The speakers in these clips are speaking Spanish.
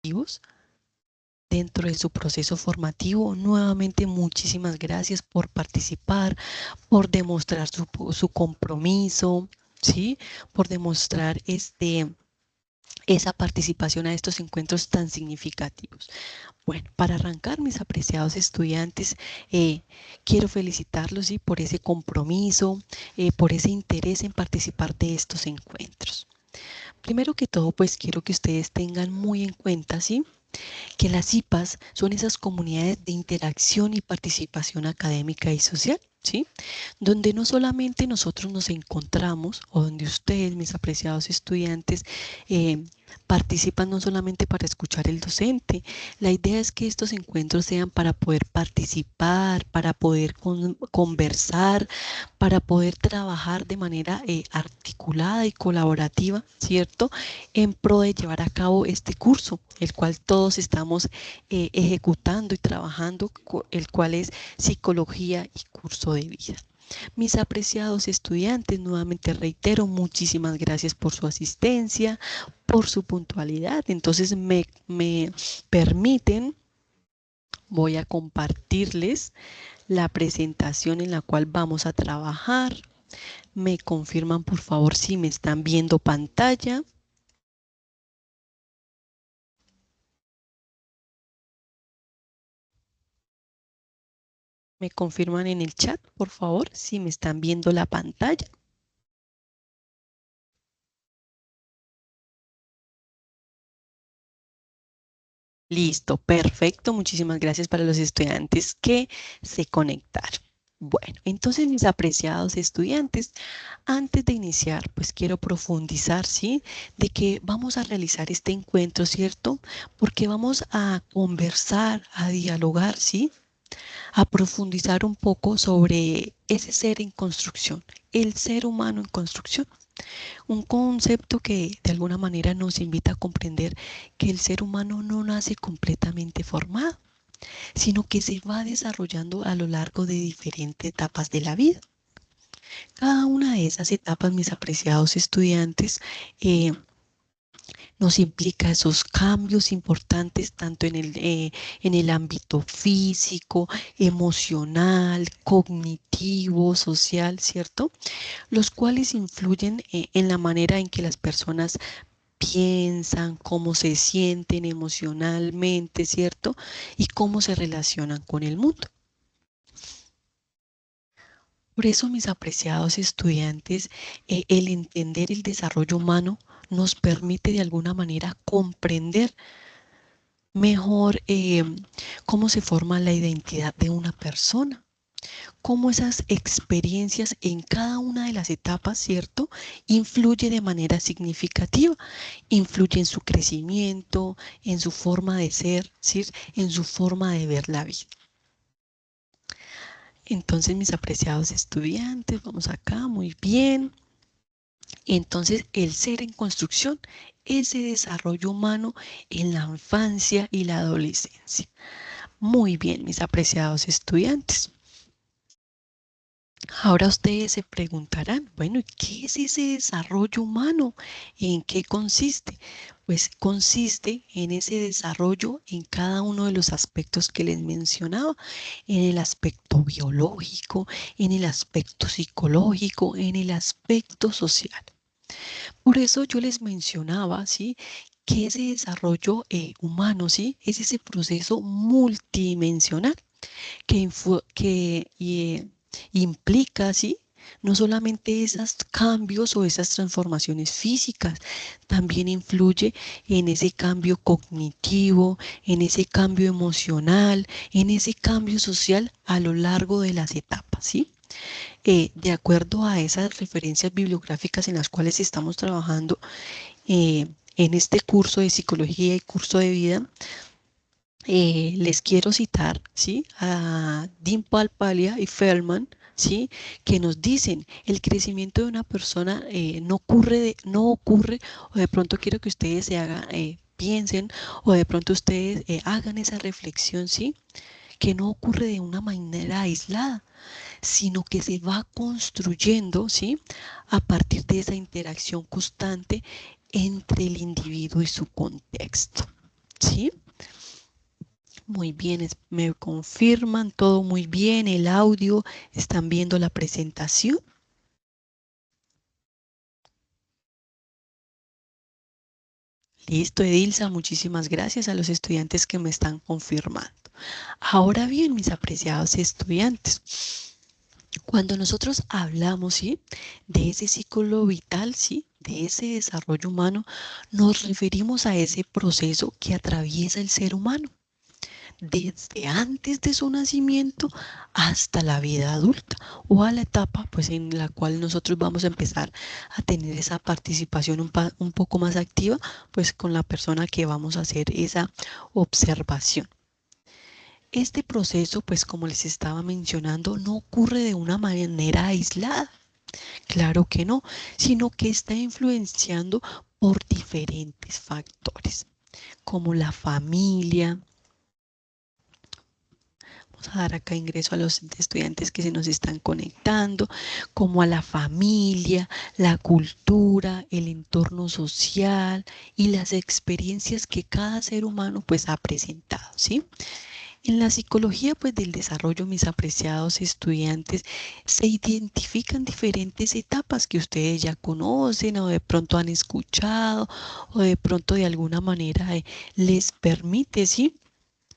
significativos dentro de su proceso formativo. Nuevamente, muchísimas gracias por participar, por demostrar su compromiso, ¿sí? Por demostrar esa participación a estos encuentros tan significativos. Bueno, para arrancar, mis apreciados estudiantes, quiero felicitarlos, ¿sí? Por ese compromiso, por ese interés en participar de estos encuentros. Primero que todo, pues quiero que ustedes tengan muy en cuenta, ¿sí?, que las IPAs son esas comunidades de interacción y participación académica y social, ¿sí? Donde no solamente nosotros nos encontramos, o donde ustedes, mis apreciados estudiantes, participan no solamente para escuchar el docente. La idea es que estos encuentros sean para poder participar, para poder conversar, para poder trabajar de manera articulada y colaborativa, ¿cierto?, en pro de llevar a cabo este curso, el cual todos estamos ejecutando y trabajando, el cual es Psicología y Curso de Vida. Mis apreciados estudiantes, nuevamente reitero, muchísimas gracias por su asistencia, por su puntualidad. Entonces me permiten, voy a compartirles la presentación en la cual vamos a trabajar. Me confirman, por favor, si me están viendo pantalla. Me confirman en el chat, por favor, si me están viendo la pantalla. Listo, perfecto. Muchísimas gracias para los estudiantes que se conectaron. Bueno, entonces, mis apreciados estudiantes, antes de iniciar, pues quiero profundizar, ¿sí?, de que vamos a realizar este encuentro, ¿cierto? Porque vamos a conversar, a dialogar, ¿sí?, a profundizar un poco sobre ese ser en construcción, el ser humano en construcción. Un concepto que de alguna manera nos invita a comprender que el ser humano no nace completamente formado, sino que se va desarrollando a lo largo de diferentes etapas de la vida. Cada una de esas etapas, mis apreciados estudiantes, nos implica esos cambios importantes tanto en el ámbito físico, emocional, cognitivo, social, ¿cierto?, los cuales influyen en la manera en que las personas piensan, cómo se sienten emocionalmente, ¿cierto?, y cómo se relacionan con el mundo. Por eso, mis apreciados estudiantes, el entender el desarrollo humano nos permite de alguna manera comprender mejor cómo se forma la identidad de una persona, cómo esas experiencias en cada una de las etapas, ¿cierto?, influye de manera significativa, influye en su crecimiento, en su forma de ser, ¿sí?, en su forma de ver la vida. Entonces, mis apreciados estudiantes, vamos acá, muy bien. Entonces, el ser en construcción, ese desarrollo humano en la infancia y la adolescencia. Muy bien, mis apreciados estudiantes. Ahora ustedes se preguntarán, bueno, ¿qué es ese desarrollo humano? ¿En qué consiste? Pues consiste en ese desarrollo en cada uno de los aspectos que les mencionaba, en el aspecto biológico, en el aspecto psicológico, en el aspecto social. Por eso yo les mencionaba, ¿sí?, que ese desarrollo humano, ¿sí?, es ese proceso multidimensional que implica, ¿sí?, no solamente esos cambios o esas transformaciones físicas, también influye en ese cambio cognitivo, en ese cambio emocional, en ese cambio social a lo largo de las etapas, ¿sí? De acuerdo a esas referencias bibliográficas en las cuales estamos trabajando en este curso de Psicología y Curso de Vida, les quiero citar, ¿sí?, a Dean Palpalia y Feldman, ¿sí?, que nos dicen el crecimiento de una persona no ocurre, o de pronto quiero que ustedes se hagan, piensen, o de pronto ustedes hagan esa reflexión, ¿sí?, que no ocurre de una manera aislada, sino que se va construyendo, ¿sí?, a partir de esa interacción constante entre el individuo y su contexto. ¿Sí? Muy bien, me confirman todo muy bien, el audio, están viendo la presentación. Listo, Edilza, muchísimas gracias a los estudiantes que me están confirmando. Ahora bien, mis apreciados estudiantes, cuando nosotros hablamos, ¿sí?, de ese ciclo vital, ¿sí?, de ese desarrollo humano, nos referimos a ese proceso que atraviesa el ser humano desde antes de su nacimiento hasta la vida adulta o a la etapa pues en la cual nosotros vamos a empezar a tener esa participación un poco más activa pues con la persona que vamos a hacer esa observación. Este proceso pues como les estaba mencionando no ocurre de una manera aislada, claro que no, sino que está influenciando por diferentes factores como la familia. Vamos a dar acá ingreso a los estudiantes que se nos están conectando, como a la familia, la cultura, el entorno social y las experiencias que cada ser humano pues ha presentado, ¿sí? En la psicología pues del desarrollo, mis apreciados estudiantes, se identifican diferentes etapas que ustedes ya conocen o de pronto han escuchado o de pronto de alguna manera les permite, ¿sí?,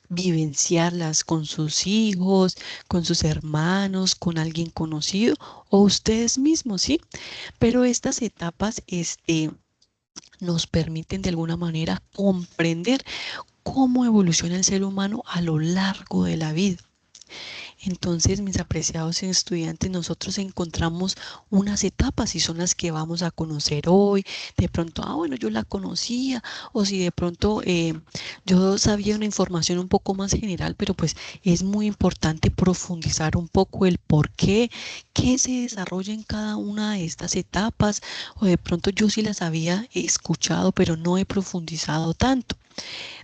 vivenciarlas con sus hijos, con sus hermanos, con alguien conocido o ustedes mismos, ¿sí? Pero estas etapas, nos permiten de alguna manera comprender cómo evoluciona el ser humano a lo largo de la vida. Entonces, mis apreciados estudiantes, nosotros encontramos unas etapas y son las que vamos a conocer hoy. De pronto, bueno, yo la conocía, o si de pronto yo sabía una información un poco más general, pero pues es muy importante profundizar un poco el por qué, qué se desarrolla en cada una de estas etapas, o de pronto yo sí las había escuchado, pero no he profundizado tanto.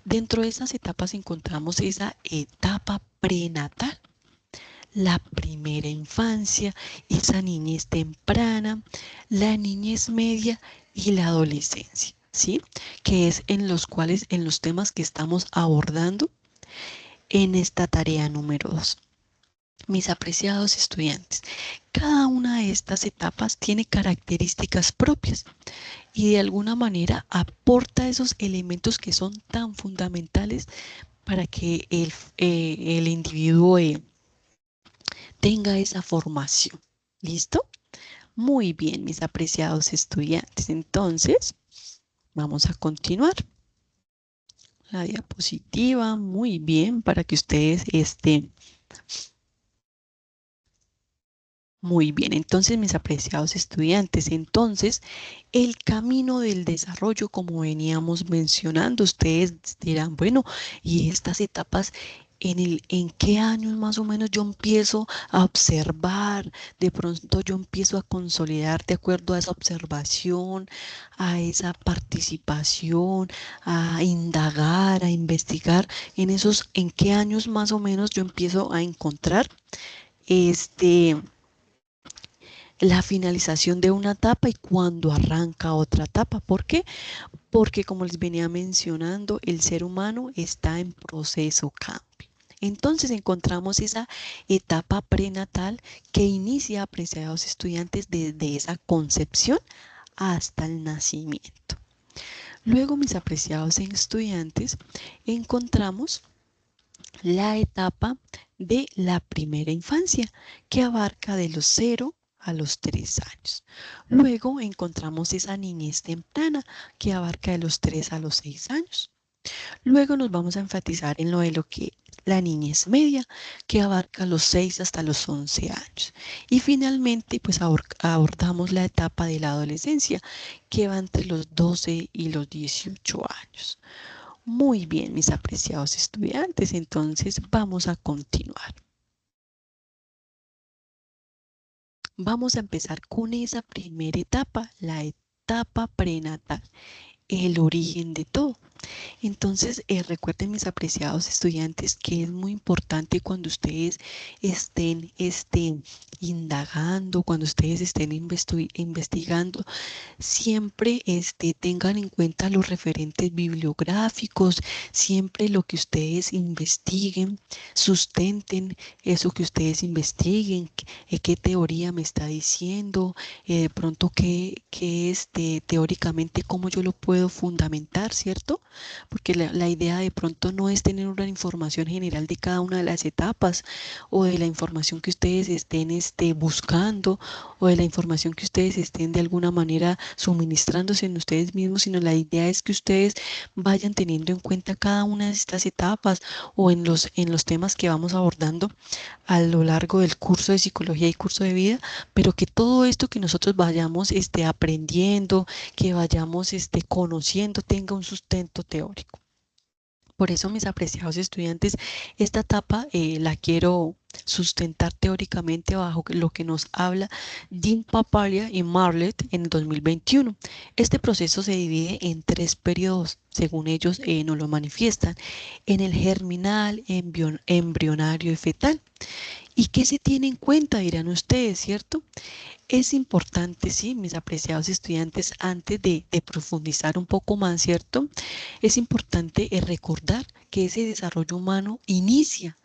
Dentro de esas etapas encontramos esa etapa prenatal, la primera infancia, esa niñez temprana, la niñez media y la adolescencia, ¿sí? Que es en los cuales, en los temas que estamos abordando en esta tarea número 2. Mis apreciados estudiantes, cada una de estas etapas tiene características propias y de alguna manera aporta esos elementos que son tan fundamentales para que el individuo tenga esa formación. ¿Listo? Muy bien, mis apreciados estudiantes. Entonces, vamos a continuar. La diapositiva, muy bien, para que ustedes estén. Muy bien, entonces, mis apreciados estudiantes, entonces, el camino del desarrollo, como veníamos mencionando, ustedes dirán, bueno, ¿y estas etapas en qué años más o menos yo empiezo a observar? De pronto yo empiezo a consolidar de acuerdo a esa observación, a esa participación, a indagar, a investigar en qué años más o menos yo empiezo a encontrar la finalización de una etapa y cuando arranca otra etapa. ¿Por qué? Porque como les venía mencionando, el ser humano está en proceso cambio. Entonces encontramos esa etapa prenatal que inicia, apreciados estudiantes, desde esa concepción hasta el nacimiento. Luego, mis apreciados estudiantes, encontramos la etapa de la primera infancia, que abarca de los 0 a los 3 años. Luego encontramos esa niñez temprana, que abarca de los 3 a los 6 años. Luego nos vamos a enfatizar en lo que la niñez media, que abarca los 6 hasta los 11 años. Y finalmente, pues abordamos la etapa de la adolescencia, que va entre los 12 y los 18 años. Muy bien, mis apreciados estudiantes, entonces vamos a continuar. Vamos a empezar con esa primera etapa, la etapa prenatal, el origen de todo. Entonces, recuerden mis apreciados estudiantes que es muy importante cuando ustedes estén indagando, cuando ustedes estén investigando, siempre tengan en cuenta los referentes bibliográficos, siempre lo que ustedes investiguen, sustenten eso que ustedes investiguen, qué teoría me está diciendo, de pronto qué teóricamente cómo yo lo puedo fundamentar, ¿cierto? Porque la idea de pronto no es tener una información general de cada una de las etapas o de la información que ustedes estén buscando o de la información que ustedes estén de alguna manera suministrándose en ustedes mismos, sino la idea es que ustedes vayan teniendo en cuenta cada una de estas etapas o en los temas que vamos abordando a lo largo del curso de psicología y curso de vida, pero que todo esto que nosotros vayamos aprendiendo, que vayamos conociendo, tenga un sustento teórico. Por eso, mis apreciados estudiantes, esta etapa la quiero sustentar teóricamente bajo lo que nos habla Dean Papalia y Marlett en el 2021. Este proceso se divide en 3 periodos, según ellos nos lo manifiestan, en el germinal, embrionario y fetal. ¿Y qué se tiene en cuenta, dirán ustedes, cierto? Es importante, sí, mis apreciados estudiantes, antes de profundizar un poco más, ¿cierto? Es importante recordar que ese desarrollo humano inicia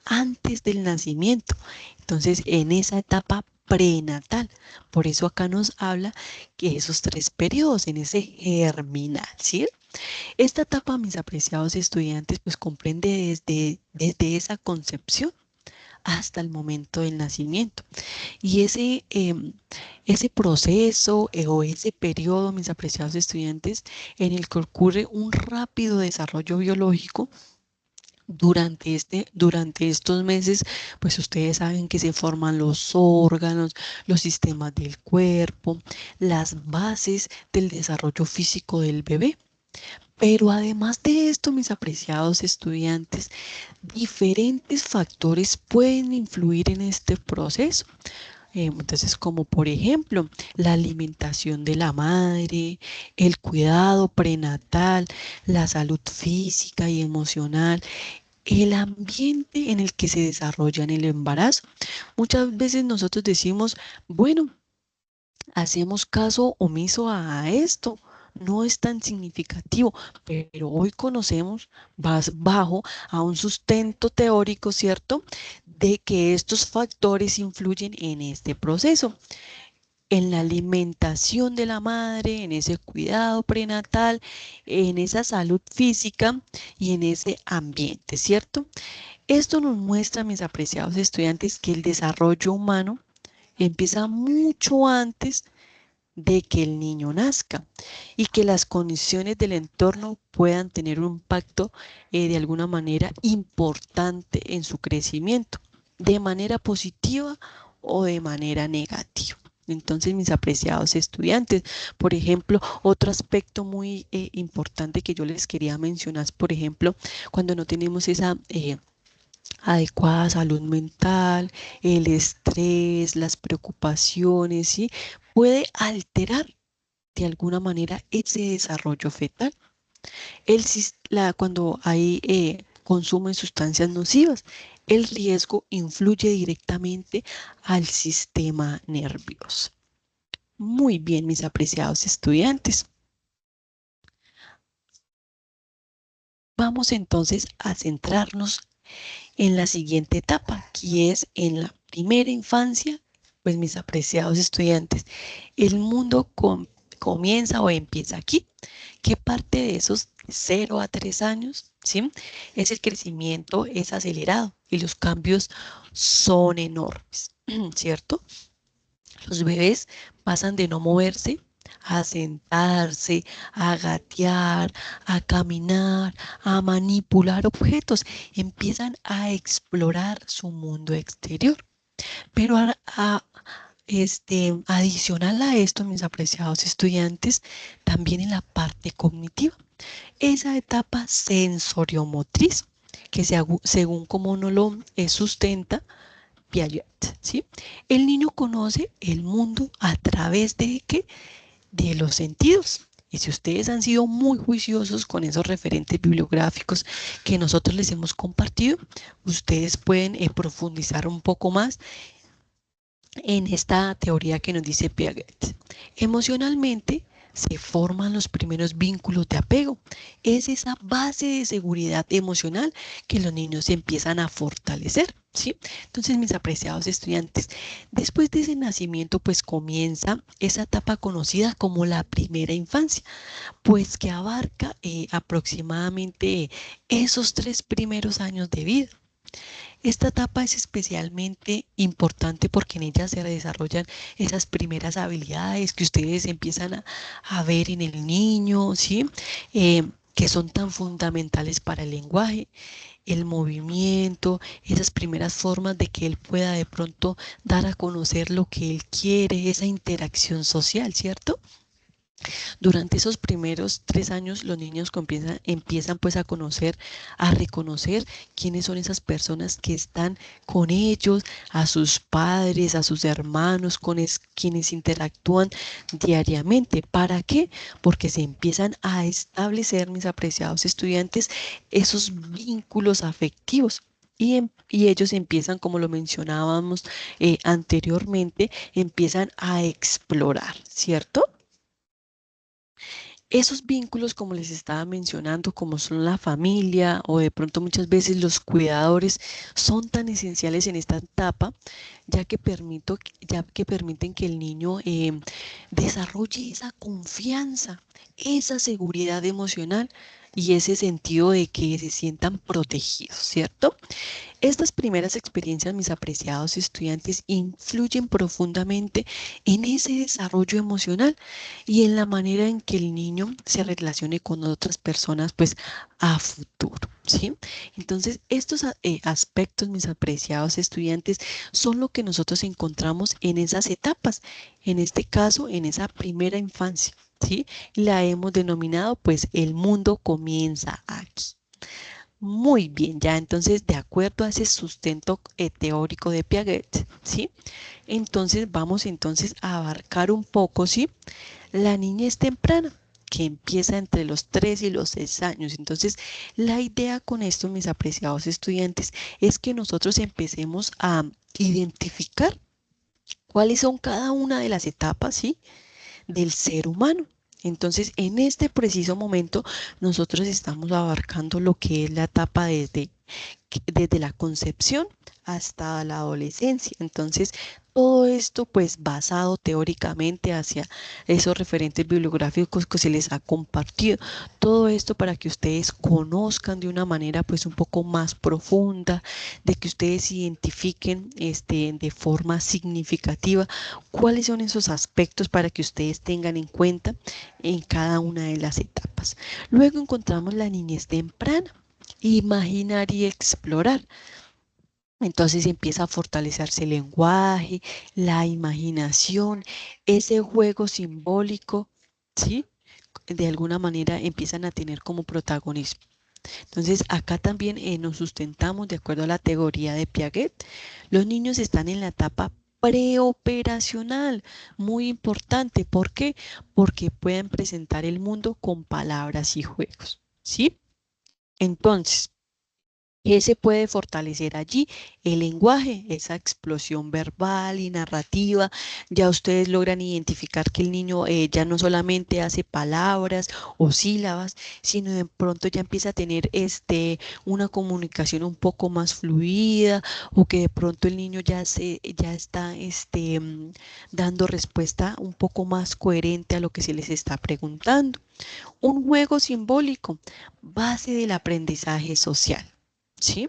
antes del nacimiento. Entonces, en esa etapa prenatal. Por eso acá nos habla que esos 3 periodos, en ese germinal, ¿sí? Esta etapa, mis apreciados estudiantes, pues comprende desde esa concepción hasta el momento del nacimiento. Y ese proceso o ese periodo, mis apreciados estudiantes, en el que ocurre un rápido desarrollo biológico, durante estos meses, pues ustedes saben que se forman los órganos, los sistemas del cuerpo, las bases del desarrollo físico del bebé. Pero además de esto, mis apreciados estudiantes, diferentes factores pueden influir en este proceso. Entonces, como por ejemplo, la alimentación de la madre, el cuidado prenatal, la salud física y emocional, el ambiente en el que se desarrolla en el embarazo. Muchas veces nosotros decimos, bueno, hacemos caso omiso a esto. No es tan significativo, pero hoy conocemos bajo a un sustento teórico, ¿cierto? De que estos factores influyen en este proceso, en la alimentación de la madre, en ese cuidado prenatal, en esa salud física y en ese ambiente, ¿cierto? Esto nos muestra, mis apreciados estudiantes, que el desarrollo humano empieza mucho antes de que el niño nazca y que las condiciones del entorno puedan tener un impacto de alguna manera importante en su crecimiento, de manera positiva o de manera negativa. Entonces, mis apreciados estudiantes, por ejemplo, otro aspecto muy importante que yo les quería mencionar es, por ejemplo, cuando no tenemos esa adecuada salud mental, el estrés, las preocupaciones, ¿sí? Puede alterar de alguna manera ese desarrollo fetal. Cuando hay consumo de sustancias nocivas, el riesgo influye directamente al sistema nervioso. Muy bien, mis apreciados estudiantes. Vamos entonces a centrarnos en la siguiente etapa, que es en la primera infancia. Pues mis apreciados estudiantes, el mundo comienza o empieza aquí. ¿Qué parte de esos 0 a 3 años? ¿Sí? Es el crecimiento es acelerado y los cambios son enormes, ¿cierto? Los bebés pasan de no moverse a sentarse, a gatear, a caminar, a manipular objetos. Empiezan a explorar su mundo exterior. Pero adicional a esto, mis apreciados estudiantes, también en la parte cognitiva, esa etapa sensoriomotriz, que según como no lo sustenta Piaget, ¿sí? El niño conoce el mundo a través de ¿qué? De los sentidos. Y si ustedes han sido muy juiciosos con esos referentes bibliográficos que nosotros les hemos compartido, ustedes pueden profundizar un poco más en esta teoría que nos dice Piaget. Emocionalmente se forman los primeros vínculos de apego. Es esa base de seguridad emocional que los niños empiezan a fortalecer, ¿sí? Entonces, mis apreciados estudiantes, después de ese nacimiento, pues comienza esa etapa conocida como la primera infancia, pues que abarca aproximadamente esos 3 primeros años de vida. Esta etapa es especialmente importante porque en ella se desarrollan esas primeras habilidades que ustedes empiezan a ver en el niño, ¿sí? Que son tan fundamentales para el lenguaje, el movimiento, esas primeras formas de que él pueda de pronto dar a conocer lo que él quiere, esa interacción social, ¿cierto? Durante esos primeros 3 años los niños empiezan pues a conocer, a reconocer quiénes son esas personas que están con ellos, a sus padres, a sus hermanos, quienes interactúan diariamente. ¿Para qué? Porque se empiezan a establecer, mis apreciados estudiantes, esos vínculos afectivos. Y ellos empiezan, como lo mencionábamos anteriormente, empiezan a explorar, ¿cierto? Esos vínculos, como les estaba mencionando, como son la familia o de pronto muchas veces los cuidadores, son tan esenciales en esta etapa, ya que permiten que el niño desarrolle esa confianza, esa seguridad emocional y ese sentido de que se sientan protegidos, ¿cierto? Estas primeras experiencias, mis apreciados estudiantes, influyen profundamente en ese desarrollo emocional y en la manera en que el niño se relacione con otras personas, pues a futuro, ¿sí? Entonces, estos aspectos, mis apreciados estudiantes, son lo que nosotros encontramos en esas etapas, en este caso, en esa primera infancia, ¿sí? La hemos denominado, pues, el mundo comienza aquí. Muy bien, ya entonces, de acuerdo a ese sustento teórico de Piaget, ¿sí? Entonces vamos entonces a abarcar un poco, ¿sí? La niñez temprana, que empieza entre los 3 y los 6 años. Entonces, la idea con esto, mis apreciados estudiantes, es que nosotros empecemos a identificar cuáles son cada una de las etapas, ¿sí? Del ser humano. Entonces, en este preciso momento, nosotros estamos abarcando lo que es la etapa desde la concepción hasta la adolescencia. Entonces, todo esto pues basado teóricamente hacia esos referentes bibliográficos que se les ha compartido. Todo esto para que ustedes conozcan de una manera pues un poco más profunda, de que ustedes identifiquen de forma significativa cuáles son esos aspectos para que ustedes tengan en cuenta en cada una de las etapas. Luego encontramos la niñez temprana. Imaginar y explorar. Entonces empieza a fortalecerse el lenguaje, la imaginación, ese juego simbólico, ¿sí? De alguna manera empiezan a tener como protagonismo. Entonces acá también nos sustentamos de acuerdo a la teoría de Piaget. Los niños están en la etapa preoperacional, muy importante. ¿Por qué? Porque pueden presentar el mundo con palabras y juegos, ¿sí? Entonces, ¿qué se puede fortalecer allí? El lenguaje, esa explosión verbal y narrativa. Ya ustedes logran identificar que el niño ya no solamente hace palabras o sílabas, sino de pronto ya empieza a tener una comunicación un poco más fluida o que de pronto el niño ya está dando respuesta un poco más coherente a lo que se les está preguntando. Un juego simbólico, base del aprendizaje social. ¿Sí?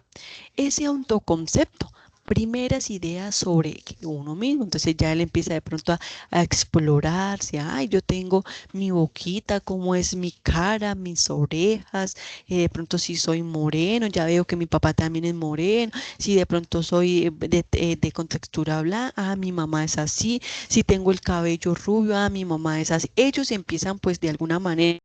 Ese autoconcepto, primeras ideas sobre uno mismo. Entonces ya él empieza de pronto a explorarse. Ay, yo tengo mi boquita, cómo es mi cara, mis orejas. De pronto si soy moreno, ya veo que mi papá también es moreno. Si de pronto soy de contextura blanca, mi mamá es así. Si tengo el cabello rubio, mi mamá es así. Ellos empiezan pues de alguna manera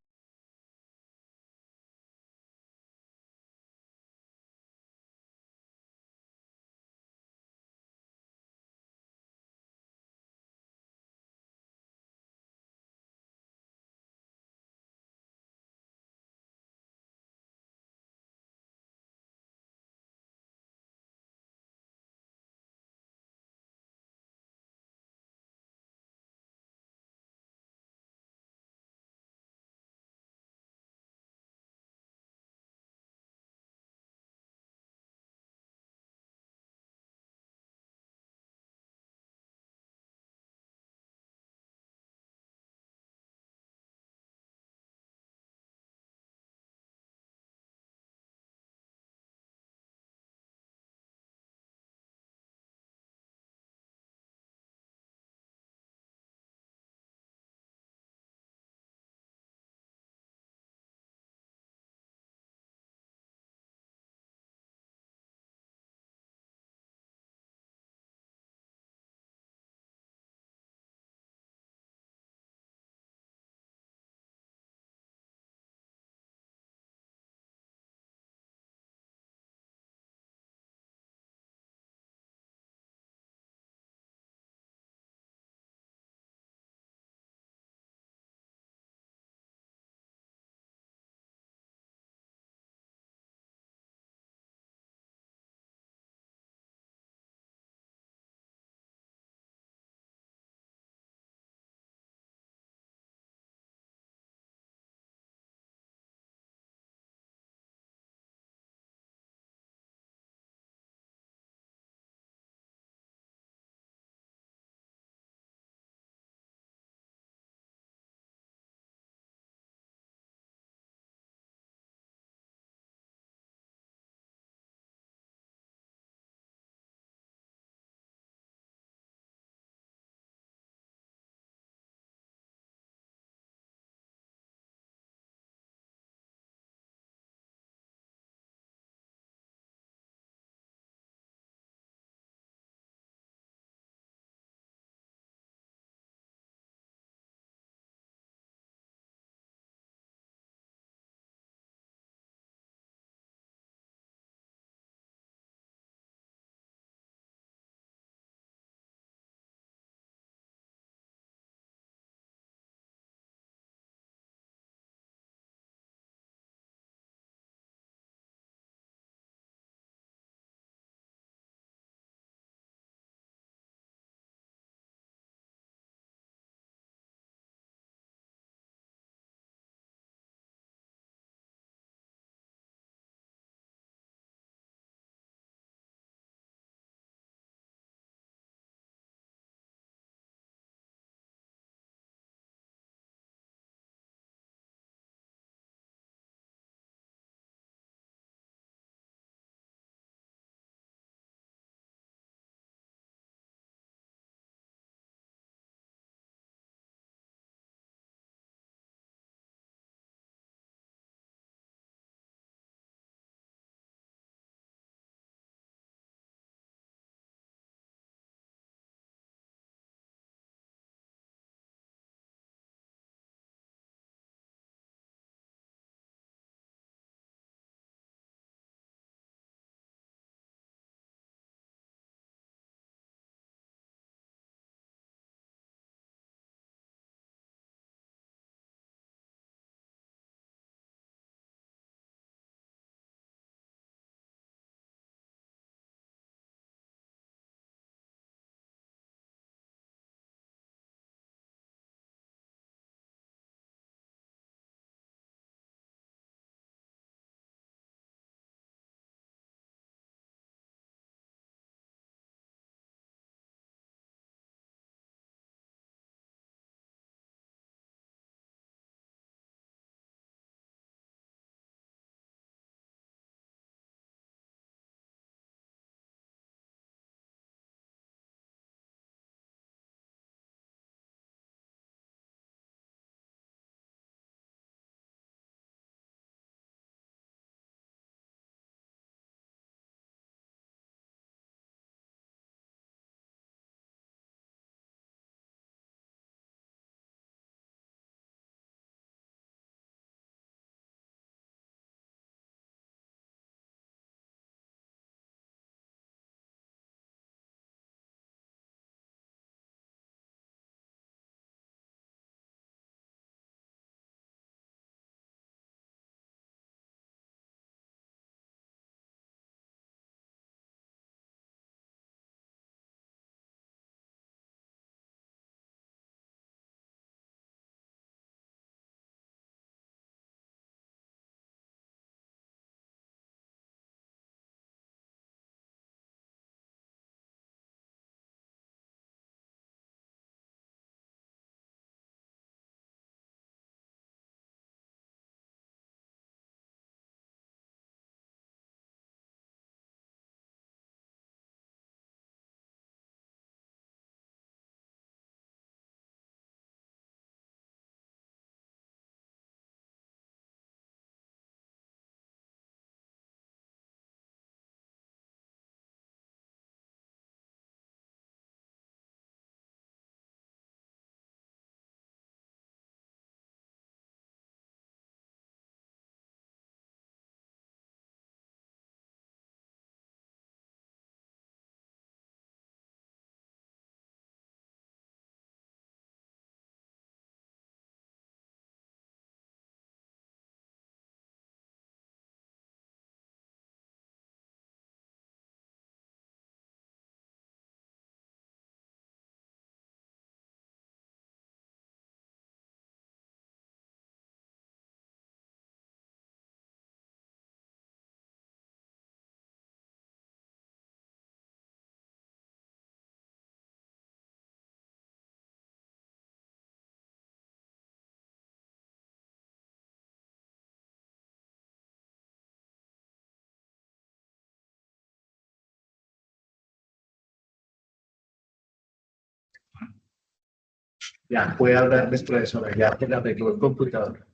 Ya, puede hablarles, profesora, ya te la arregló el computador.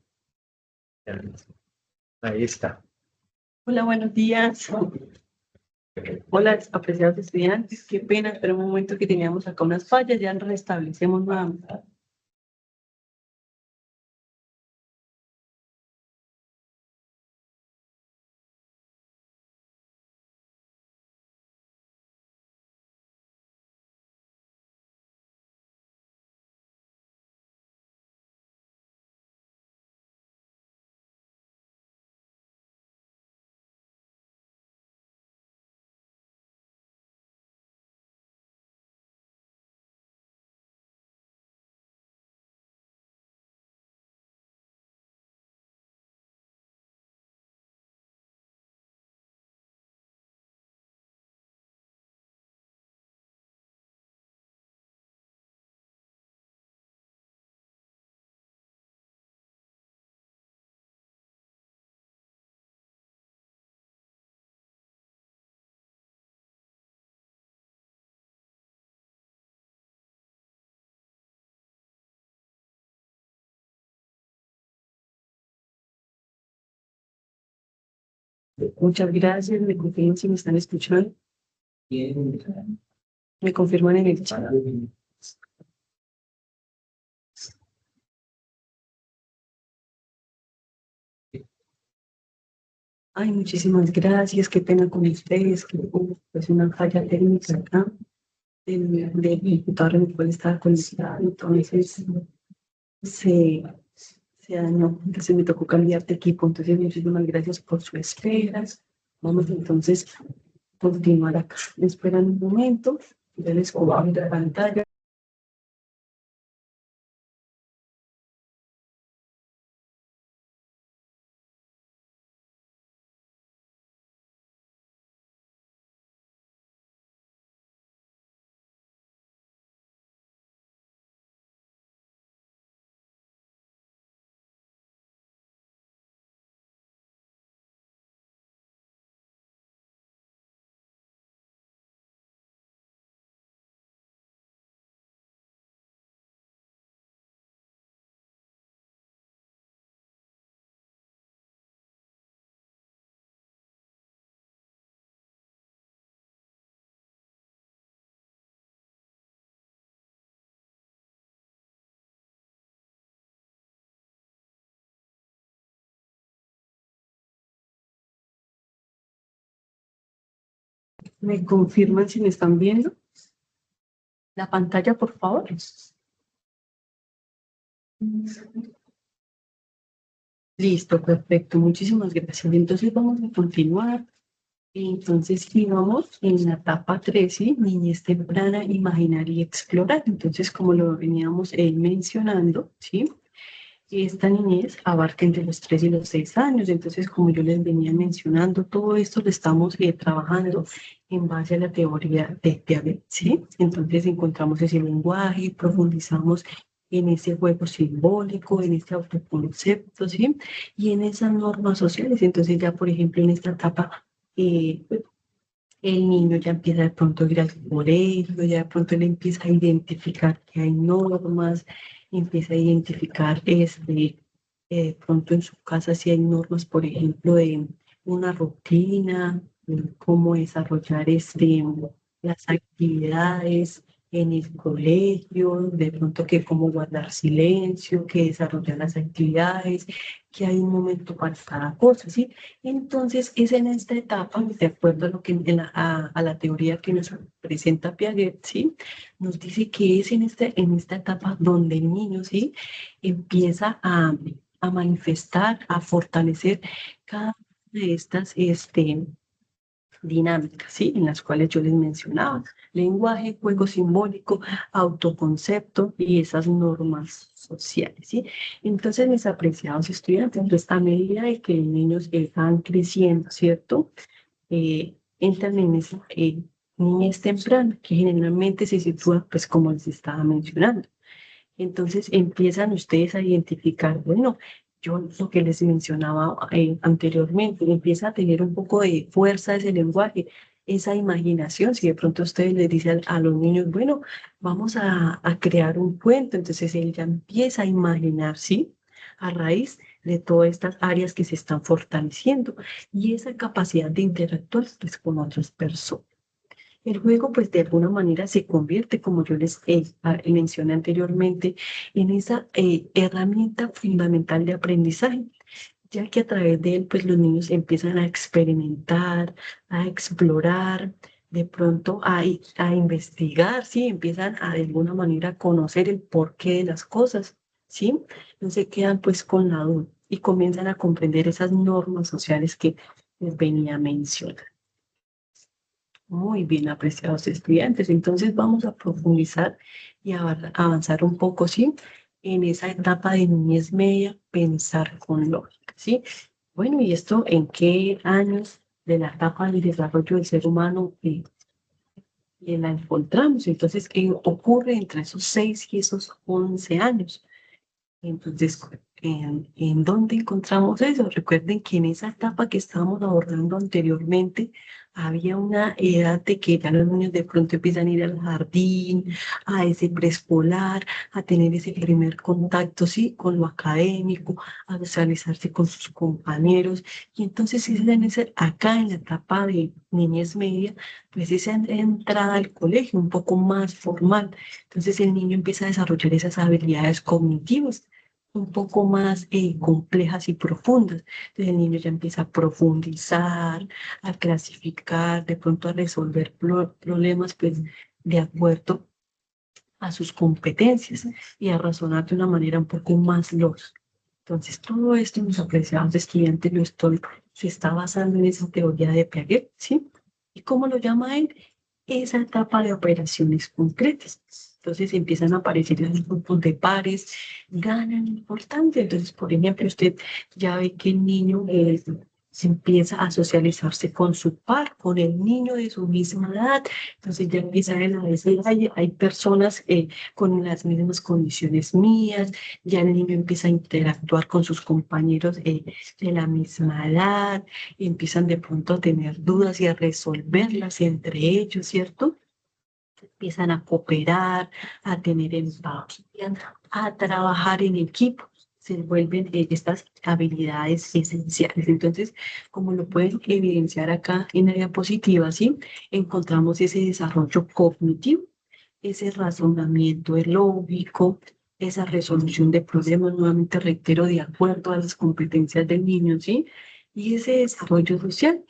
Ya, ahí está. Hola, buenos días. Hola, apreciados estudiantes. Qué pena, pero un momento que teníamos acá unas fallas, ya restablecemos nuevamente. Muchas gracias. Me confirman si me están escuchando. Me confirman en el chat. Ay, muchísimas gracias. Qué pena con ustedes. Que hubo pues una falla técnica acá del computador en el cual estaba conectado. Entonces se, se dañó. Entonces me tocó cambiar de equipo. Entonces muchísimas gracias por su espera. Vamos entonces a continuar acá. Me esperan un momento. Ya les comparto la pantalla. ¿Me confirman si me están viendo? La pantalla, por favor. Listo, perfecto. Muchísimas gracias. Entonces vamos a continuar. Entonces, aquí vamos en la etapa 3, ¿sí? Niñez temprana, imaginar y explorar. Entonces, como lo veníamos mencionando, ¿sí? Esta niñez abarca entre los 3 y los 6 años. Entonces, como yo les venía mencionando, todo esto lo estamos trabajando en base a la teoría de Piaget, ¿sí? Entonces, encontramos ese lenguaje, profundizamos en ese juego simbólico, en este autoconcepto, ¿sí? Y en esas normas sociales. Entonces, ya, por ejemplo, en esta etapa, el niño ya empieza de pronto a ir al colegio, ya de pronto él empieza a identificar que hay normas, empieza a identificar de pronto en su casa si hay normas, por ejemplo, de una rutina, de cómo desarrollar las actividades en el colegio, de pronto que cómo guardar silencio, que desarrollar las actividades, que hay un momento para cada cosa, ¿sí? Entonces, es en esta etapa, de acuerdo a lo que a la teoría que nos presenta Piaget, ¿sí? Nos dice que es en esta etapa donde el niño, ¿sí? Empieza a manifestar, a fortalecer cada una de estas dinámicas, ¿sí? En las cuales yo les mencionaba, lenguaje, juego simbólico, autoconcepto y esas normas sociales, ¿sí? Entonces, mis apreciados estudiantes, entonces, a medida de que los niños van creciendo, ¿cierto? Entran en esa niñez temprana, que generalmente se sitúa, pues, como les estaba mencionando. Entonces empiezan ustedes a identificar, bueno, yo lo que les mencionaba anteriormente, empieza a tener un poco de fuerza ese lenguaje, esa imaginación. Si de pronto ustedes les dicen a los niños, bueno, vamos a crear un cuento, entonces él ya empieza a imaginar, ¿sí? A raíz de todas estas áreas que se están fortaleciendo y esa capacidad de interactuar pues, con otras personas. El juego, pues de alguna manera se convierte, como yo les mencioné anteriormente, en esa herramienta fundamental de aprendizaje, ya que a través de él, pues los niños empiezan a experimentar, a explorar, de pronto a investigar, ¿sí? Empiezan a de alguna manera conocer el porqué de las cosas, ¿sí? No se quedan pues con la duda y comienzan a comprender esas normas sociales que les venía a mencionar. Muy bien, apreciados estudiantes. Entonces vamos a profundizar y avanzar un poco, ¿sí? En esa etapa de niñez media, pensar con lógica, ¿sí? Bueno, ¿y esto en qué años de la etapa del desarrollo del ser humano la encontramos? Entonces, ¿qué ocurre entre esos 6 y esos 11 años? Entonces, ¿en dónde encontramos eso? Recuerden que en esa etapa que estábamos abordando anteriormente, había una edad de que ya los niños de pronto empiezan a ir al jardín, a ese preescolar, a tener ese primer contacto, sí, con lo académico, a socializarse con sus compañeros. Y entonces, acá en la etapa de niñez media, pues esa entrada al colegio un poco más formal. Entonces, el niño empieza a desarrollar esas habilidades cognitivas un poco más complejas y profundas. Entonces el niño ya empieza a profundizar, a clasificar, de pronto a resolver problemas pues de acuerdo a sus competencias y a razonar de una manera un poco más lógica. Entonces todo esto, mis apreciados estudiantes, se está basando en esa teoría de Piaget, ¿sí? ¿Y cómo lo llama él? Esa etapa de operaciones concretas. Entonces empiezan a aparecer esos grupos de pares, ganan importancia. Entonces, por ejemplo, usted ya ve que el niño se empieza a socializarse con su par, con el niño de su misma edad. Entonces ya empieza a decir, hay personas con las mismas condiciones mías, ya el niño empieza a interactuar con sus compañeros de la misma edad, y empiezan de pronto a tener dudas y a resolverlas entre ellos, ¿cierto? Empiezan a cooperar, a tener empatía, a trabajar en equipo. Se vuelven estas habilidades esenciales. Entonces, como lo pueden evidenciar acá en la diapositiva, ¿sí? Encontramos ese desarrollo cognitivo, ese razonamiento lógico, esa resolución de problemas, nuevamente reitero, de acuerdo a las competencias del niño, ¿sí? Y ese desarrollo social,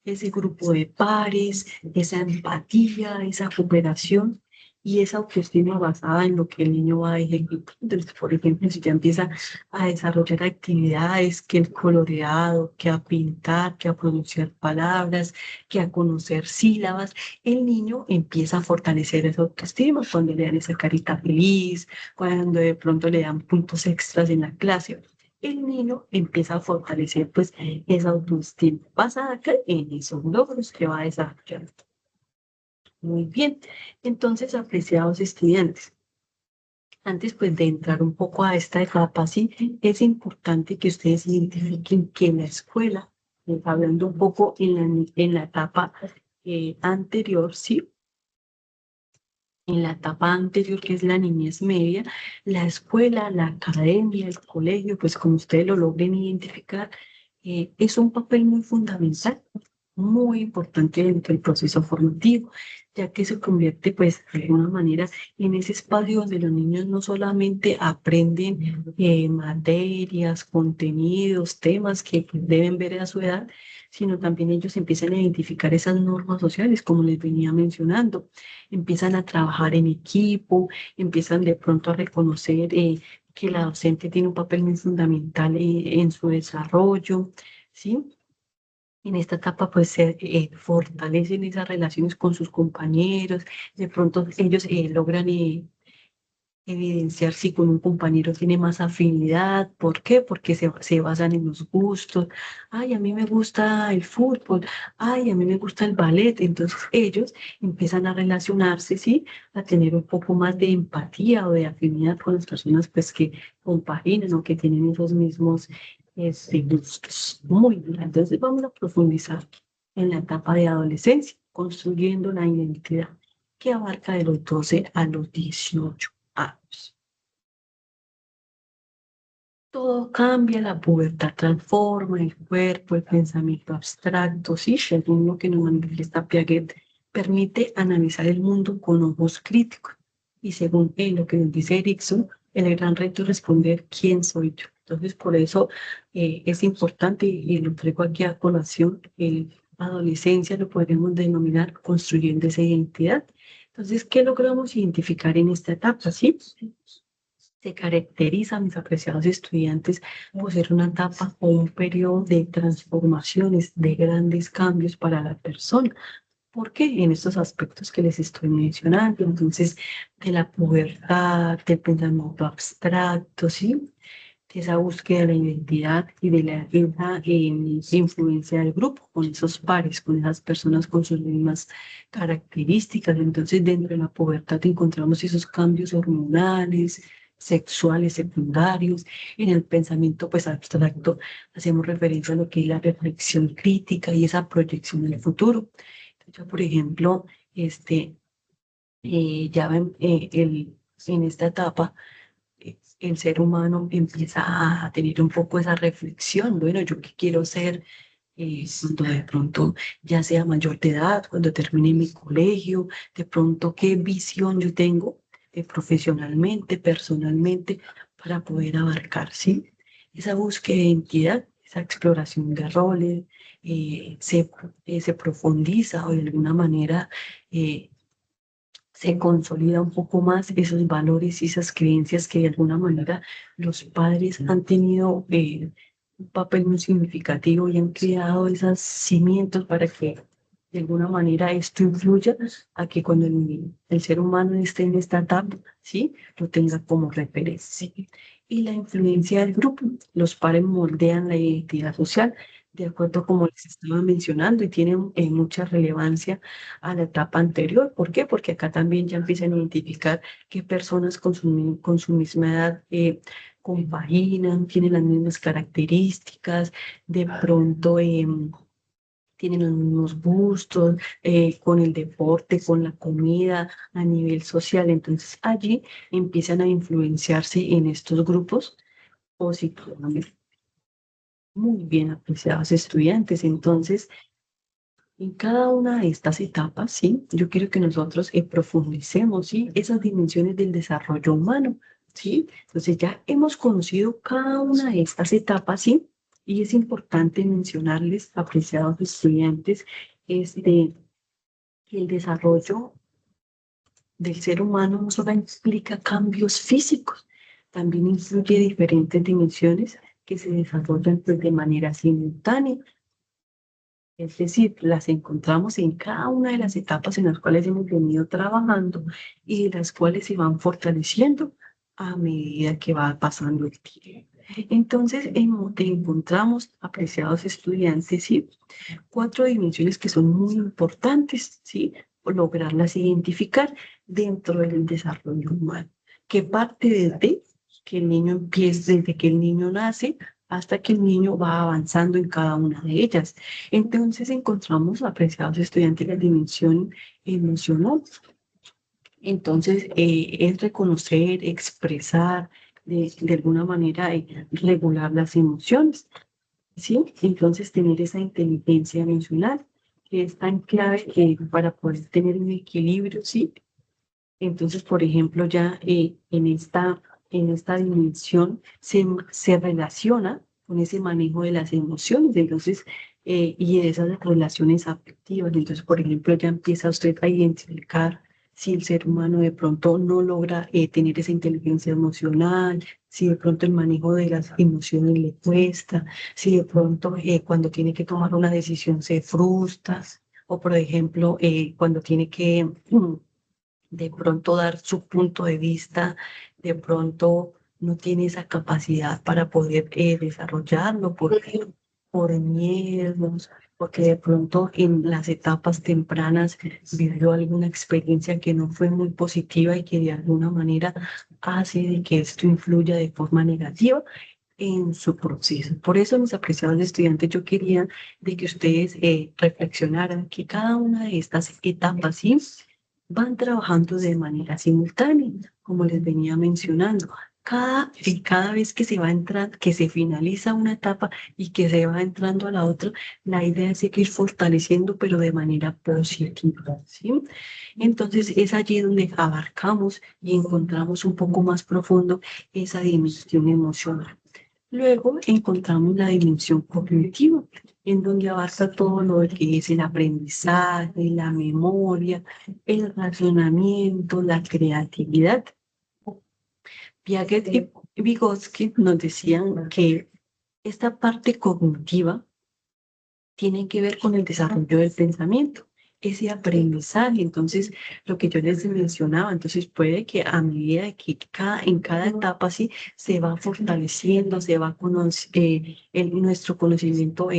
ese grupo de pares, esa empatía, esa cooperación y esa autoestima basada en lo que el niño va a ejecutar. Entonces, por ejemplo, si ya empieza a desarrollar actividades, que el coloreado, que a pintar, que a pronunciar palabras, que a conocer sílabas, el niño empieza a fortalecer esa autoestima cuando le dan esa carita feliz, cuando de pronto le dan puntos extras en la clase. El niño empieza a fortalecer pues esa autoestima basada acá en esos logros que va a desarrollar. Muy bien, entonces apreciados estudiantes, antes pues de entrar un poco a esta etapa, sí, es importante que ustedes identifiquen que en la escuela, hablando un poco en la etapa anterior, sí, en la etapa anterior, que es la niñez media, la escuela, la academia, el colegio, pues como ustedes lo logren identificar, es un papel muy fundamental, muy importante dentro del proceso formativo, ya que se convierte, pues, de alguna manera en ese espacio donde los niños no solamente aprenden materias, contenidos, temas que deben ver a su edad, sino también ellos empiezan a identificar esas normas sociales, como les venía mencionando, empiezan a trabajar en equipo, empiezan de pronto a reconocer que la docente tiene un papel muy fundamental en su desarrollo, ¿sí? En esta etapa pues se fortalecen esas relaciones con sus compañeros, de pronto ellos logran evidenciar si con un compañero tiene más afinidad. ¿Por qué? Porque se basan en los gustos. Ay, a mí me gusta el fútbol. Ay, a mí me gusta el ballet. Entonces ellos empiezan a relacionarse, ¿sí? A tener un poco más de empatía o de afinidad con las personas pues que compaginan o que tienen esos mismos gustos. Muy bien. Entonces vamos a profundizar en la etapa de adolescencia. construyendo la identidad, que abarca de los 12 a los 18 años. Todo cambia, la pubertad transforma el cuerpo, el pensamiento abstracto, sí, según lo que nos manifiesta Piaget, permite analizar el mundo con ojos críticos. Y según lo que nos dice Erikson, el gran reto es responder quién soy yo. Entonces, por eso es importante, y lo traigo aquí a colación, adolescencia lo podemos denominar construyendo esa identidad. Entonces, ¿qué logramos identificar en esta etapa? ¿Sí? Se caracteriza, mis apreciados estudiantes, por ser una etapa o un periodo de transformaciones, de grandes cambios para la persona. ¿Por qué? En estos aspectos que les estoy mencionando. Entonces, de la pubertad, del pensamiento abstracto, ¿sí? De esa búsqueda de la identidad y de esa influencia del grupo, con esos pares, con esas personas con sus mismas características. Entonces, dentro de la pubertad encontramos esos cambios hormonales, sexuales, secundarios. En el pensamiento, pues, abstracto, hacemos referencia a lo que es la reflexión crítica y esa proyección del futuro. Entonces, por ejemplo, ya en esta etapa, el ser humano empieza a tener un poco esa reflexión, bueno, ¿yo qué quiero ser cuando de pronto ya sea mayor de edad, cuando termine mi colegio? De pronto, ¿qué visión yo tengo profesionalmente, personalmente, para poder abarcar, ¿sí? Esa búsqueda de identidad, esa exploración de roles, se profundiza o de alguna manera se consolida un poco más esos valores y esas creencias que de alguna manera los padres han tenido un papel muy significativo y han creado esos cimientos para que de alguna manera esto influya a que cuando el ser humano esté en esta etapa, ¿sí? Lo tenga como referencia. Y la influencia del grupo, los pares moldean la identidad social de acuerdo como les estaba mencionando y tienen mucha relevancia a la etapa anterior. ¿Por qué? Porque acá también ya empiezan a identificar qué personas con su misma edad compaginan, tienen las mismas características, de pronto tienen los mismos gustos con el deporte, con la comida, a nivel social. Entonces allí empiezan a influenciarse en estos grupos positivamente. Muy bien apreciados estudiantes. Entonces, en cada una de estas etapas, ¿sí? Yo quiero que nosotros profundicemos, ¿sí? Esas dimensiones del desarrollo humano, ¿sí? Entonces ya hemos conocido cada una de estas etapas, ¿sí? Y es importante mencionarles, apreciados estudiantes, que el desarrollo del ser humano no solo implica cambios físicos, también incluye diferentes dimensiones que se desarrollan pues, de manera simultánea. Es decir, las encontramos en cada una de las etapas en las cuales hemos venido trabajando y las cuales se van fortaleciendo a medida que va pasando el tiempo. Entonces, encontramos, apreciados estudiantes, ¿sí? 4 dimensiones que son muy importantes, ¿sí? Lograrlas identificar dentro del desarrollo humano, que parte desde que el niño empieza, desde que el niño nace hasta que el niño va avanzando en cada una de ellas. Entonces encontramos, apreciados estudiantes, la dimensión emocional. Entonces es reconocer, expresar, de alguna manera regular las emociones, ¿sí? Entonces tener esa inteligencia emocional que es tan clave para poder tener un equilibrio, ¿sí? Entonces, por ejemplo, ya en esta dimensión se relaciona con ese manejo de las emociones, entonces, y de esas relaciones afectivas. Entonces, por ejemplo, ya empieza usted a identificar si el ser humano de pronto no logra tener esa inteligencia emocional, si de pronto el manejo de las emociones le cuesta, si de pronto cuando tiene que tomar una decisión se frustra, o por ejemplo, cuando tiene que de pronto dar su punto de vista, de pronto no tiene esa capacidad para poder desarrollarlo por miedos, porque de pronto en las etapas tempranas vivió alguna experiencia que no fue muy positiva y que de alguna manera hace de que esto influya de forma negativa. en su proceso. Por eso, mis apreciados estudiantes, yo quería de que ustedes reflexionaran que cada una de estas etapas, ¿sí?, van trabajando de manera simultánea, como les venía mencionando. Cada vez que se va a entrar, que se finaliza una etapa y que se va entrando a la otra, la idea es seguir fortaleciendo, pero de manera positiva, ¿sí? Entonces es allí donde abarcamos y encontramos un poco más profundo esa dimensión emocional. Luego encontramos la dimensión cognitiva, en donde abarca todo lo que es el aprendizaje, la memoria, el razonamiento, la creatividad. Piaget y Vygotsky nos decían que esta parte cognitiva tiene que ver con el desarrollo del pensamiento, ese aprendizaje. Entonces, lo que yo les mencionaba, entonces puede que a medida que en cada etapa sí se va fortaleciendo, se va nuestro conocimiento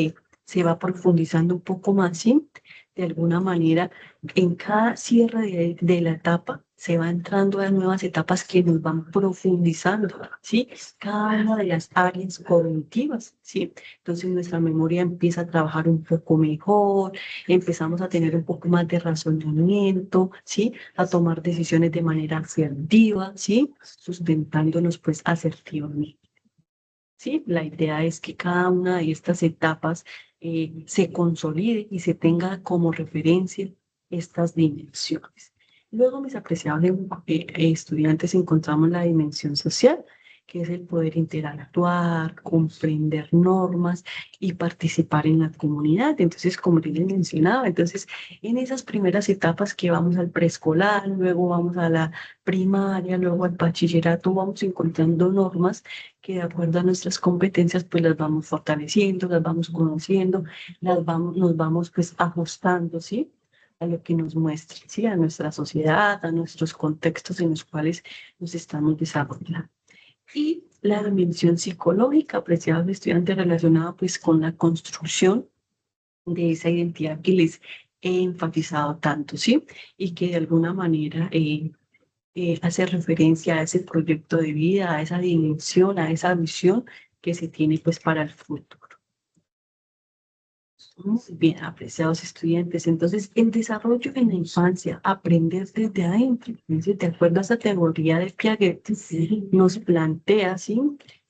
se va profundizando un poco más, ¿sí? De alguna manera, en cada cierre de la etapa se va entrando a nuevas etapas que nos van profundizando, ¿sí? Cada una de las áreas cognitivas, ¿sí? Entonces nuestra memoria empieza a trabajar un poco mejor, empezamos a tener un poco más de razonamiento, ¿sí? A tomar decisiones de manera asertiva, ¿sí? Sustentándonos pues asertivamente. ¿Sí? La idea es que cada una de estas etapas se consolide y se tenga como referencia estas dimensiones. Luego, mis apreciados estudiantes, encontramos la dimensión social, que es el poder interactuar, comprender normas y participar en la comunidad. Entonces, como les mencionaba, entonces, en esas primeras etapas que vamos al preescolar, luego vamos a la primaria, luego al bachillerato, vamos encontrando normas que de acuerdo a nuestras competencias, pues las vamos fortaleciendo, las vamos conociendo, nos vamos pues ajustando, ¿sí? A lo que nos muestra, ¿sí? A nuestra sociedad, a nuestros contextos en los cuales nos estamos desarrollando. Y la dimensión psicológica, apreciados estudiantes, relacionada pues con la construcción de esa identidad que les he enfatizado tanto, ¿sí? Y que de alguna manera hace referencia a ese proyecto de vida, a esa dimensión, a esa visión que se tiene pues para el futuro. Muy bien, apreciados estudiantes. Entonces, el desarrollo en la infancia, aprender desde adentro. Entonces, de acuerdo a esa teoría de Piaget, nos plantea, ¿sí?,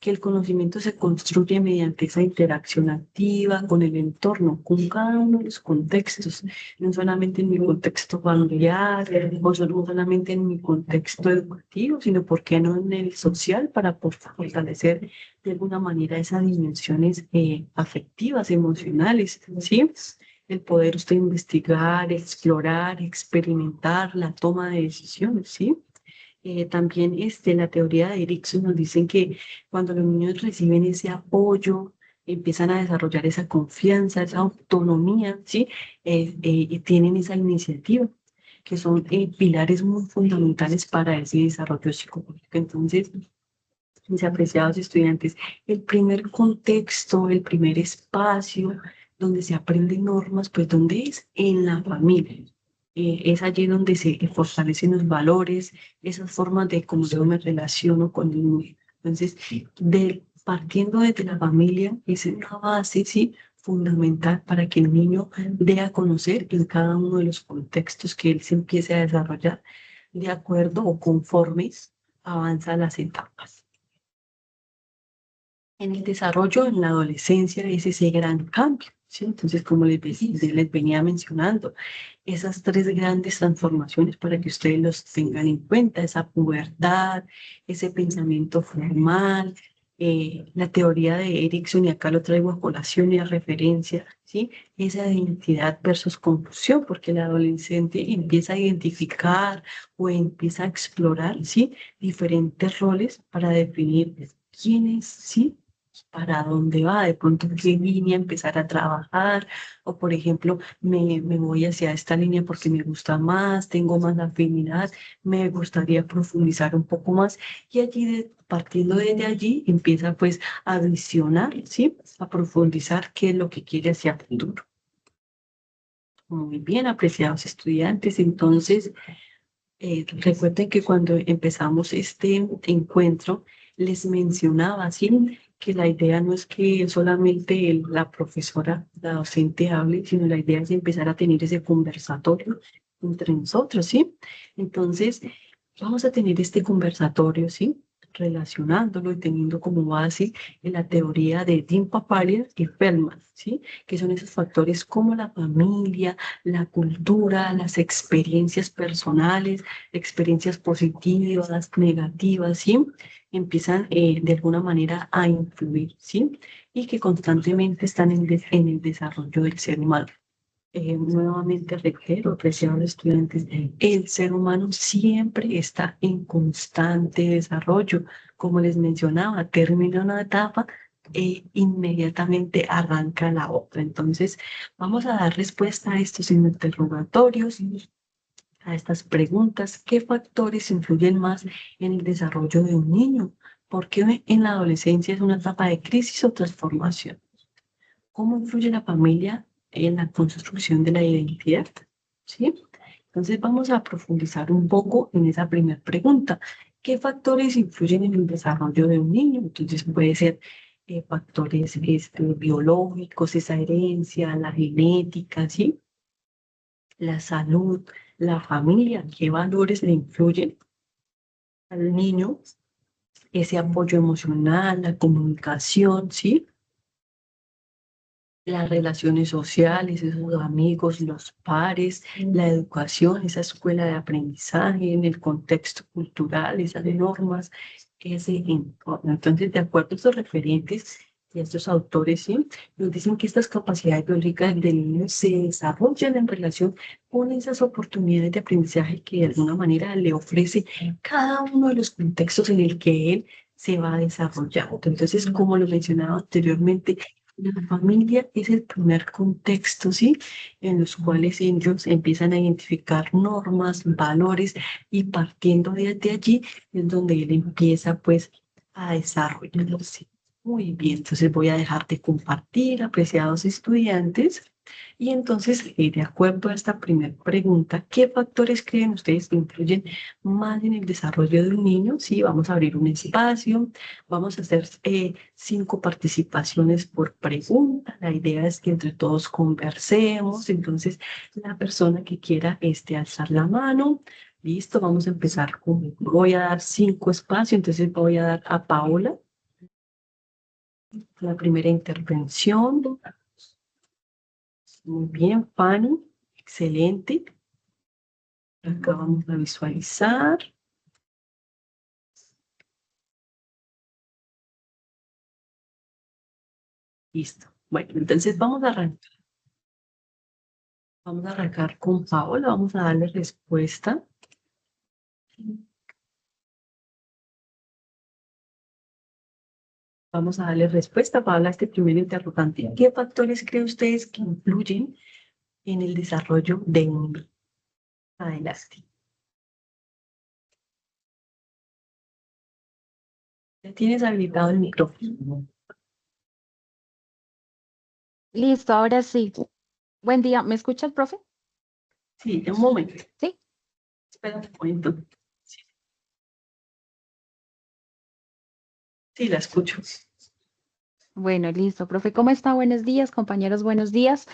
que el conocimiento se construye mediante esa interacción activa con el entorno, con cada uno de los contextos, no solamente en mi contexto familiar, o no solamente en mi contexto educativo, sino, ¿por qué no en el social, para fortalecer de alguna manera esas dimensiones afectivas, emocionales, ¿sí? El poder usted investigar, explorar, experimentar la toma de decisiones, ¿sí? También la teoría de Erikson nos dice que cuando los niños reciben ese apoyo, empiezan a desarrollar esa confianza, esa autonomía, ¿sí? Y tienen esa iniciativa, que son pilares muy fundamentales para ese desarrollo psicológico. Entonces, mis apreciados estudiantes, el primer contexto, el primer espacio donde se aprenden normas, pues ¿dónde es? En la familia. Es allí donde se fortalecen los valores, esas formas de cómo yo me relaciono con el mundo. Entonces, partiendo desde la familia, es una base, ¿sí?, fundamental para que el niño dé a conocer en cada uno de los contextos que él se empiece a desarrollar de acuerdo o conforme avanza las etapas. En el desarrollo, en la adolescencia, es ese gran cambio, ¿sí? Entonces, como les venía mencionando, esas tres grandes transformaciones para que ustedes los tengan en cuenta, esa pubertad, ese pensamiento formal, la teoría de Erikson, y acá lo traigo a colación y a referencia, ¿sí? Esa identidad versus confusión, porque el adolescente empieza a identificar o empieza a explorar, ¿sí?, diferentes roles para definir quién es, ¿sí?, para dónde va, de pronto en qué línea empezar a trabajar, o por ejemplo, me voy hacia esta línea porque me gusta más, tengo más afinidad, me gustaría profundizar un poco más, y allí, partiendo desde allí, empieza pues a visionar, ¿sí?, a profundizar qué es lo que quiere hacia el futuro. Muy bien, apreciados estudiantes, entonces, recuerden que cuando empezamos este encuentro, les mencionaba, ¿sí?, que la idea no es que solamente la profesora, la docente hable, sino la idea es empezar a tener ese conversatorio entre nosotros, ¿sí? Entonces, vamos a tener este conversatorio, ¿sí? Relacionándolo y teniendo como base en la teoría de Dean Paparian y Feldman, ¿sí? Que son esos factores como la familia, la cultura, las experiencias personales, experiencias positivas, negativas, ¿sí? Empiezan de alguna manera a influir, ¿sí? Y que constantemente están en el desarrollo del ser humano. Nuevamente reitero, apreciados estudiantes, el ser humano siempre está en constante desarrollo. Como les mencionaba, termina una etapa e inmediatamente arranca la otra. Entonces, vamos a dar respuesta a estos interrogatorios, a estas preguntas. ¿Qué factores influyen más en el desarrollo de un niño? ¿Por qué en la adolescencia es una etapa de crisis o transformación? ¿Cómo influye la familia en la construcción de la identidad? ¿Sí? Entonces vamos a profundizar un poco en esa primera pregunta. ¿Qué factores influyen en el desarrollo de un niño? Entonces puede ser factores biológicos, esa herencia, la genética, ¿sí? La salud, la familia, ¿qué valores le influyen al niño? Ese apoyo emocional, la comunicación, ¿sí? Las relaciones sociales, esos amigos, los pares, la educación, esa escuela de aprendizaje, en el contexto cultural, esas normas, ese entorno. Entonces, de acuerdo a estos referentes y a estos autores, ¿sí? Nos dicen que estas capacidades biológicas del niño se desarrollan en relación con esas oportunidades de aprendizaje que de alguna manera le ofrece cada uno de los contextos en el que él se va desarrollando. Entonces, como lo mencionaba anteriormente, la familia es el primer contexto, ¿sí? En los cuales ellos empiezan a identificar normas, valores y partiendo desde allí es donde él empieza pues a desarrollarse. Muy bien, entonces voy a dejar de compartir, apreciados estudiantes. Y entonces, de acuerdo a esta primera pregunta, ¿qué factores creen ustedes que influyen más en el desarrollo de un niño? Sí, vamos a abrir un espacio, vamos a hacer 5 participaciones por pregunta. La idea es que entre todos conversemos. Entonces, la persona que quiera alzar la mano. Listo, vamos a empezar con, voy a dar 5 espacios, entonces voy a dar a Paola la primera intervención. Muy bien, Fanny, excelente. Acá vamos a visualizar. Listo. Bueno, entonces vamos a arrancar. Vamos a arrancar con Paola, vamos a darle respuesta. Vamos a darle respuesta, Paola, a este primer interrogante. ¿Qué factores creen ustedes que influyen en el desarrollo de un niño? Adelante. Ya tienes habilitado el micrófono. Listo, ahora sí. Buen día. ¿Me escucha el profe? Sí, un momento. Sí. Espera un momento. Sí, la escucho. Bueno, listo, profe. ¿Cómo está? Buenos días, compañeros. Buenos días.